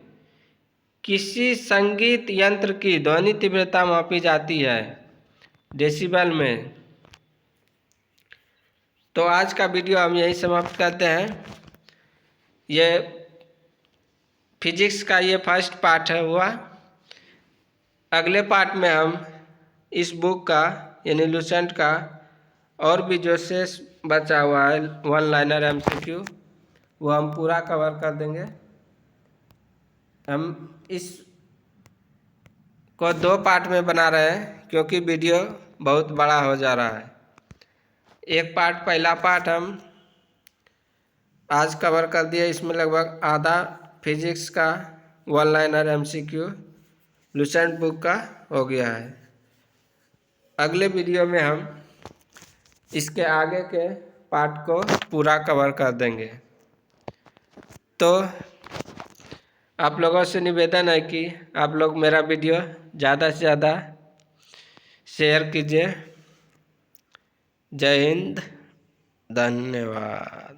किसी संगीत यंत्र की ध्वनि तीव्रता मापी जाती है डेसिबल में। तो आज का वीडियो हम यही समाप्त करते हैं। ये फिजिक्स का ये फर्स्ट पार्ट है हुआ। अगले पार्ट में हम इस बुक का यानी लुसेंट का और भी जो शेष बचा हुआ है वन लाइनर MCQ वो हम पूरा कवर कर देंगे। हम इस को 2 पार्ट में बना रहे हैं क्योंकि वीडियो बहुत बड़ा हो जा रहा है। एक पार्ट पहला पार्ट हम आज कवर कर दिया, इसमें लगभग आधा फिजिक्स का one liner MCQ Lucent book का हो गया है। अगले वीडियो में हम इसके आगे के पार्ट को पूरा कवर कर देंगे। तो आप लोगों से निवेदन है कि आप लोग मेरा वीडियो ज़्यादा से ज़्यादा शेयर कीजिए। जय हिंद, धन्यवाद।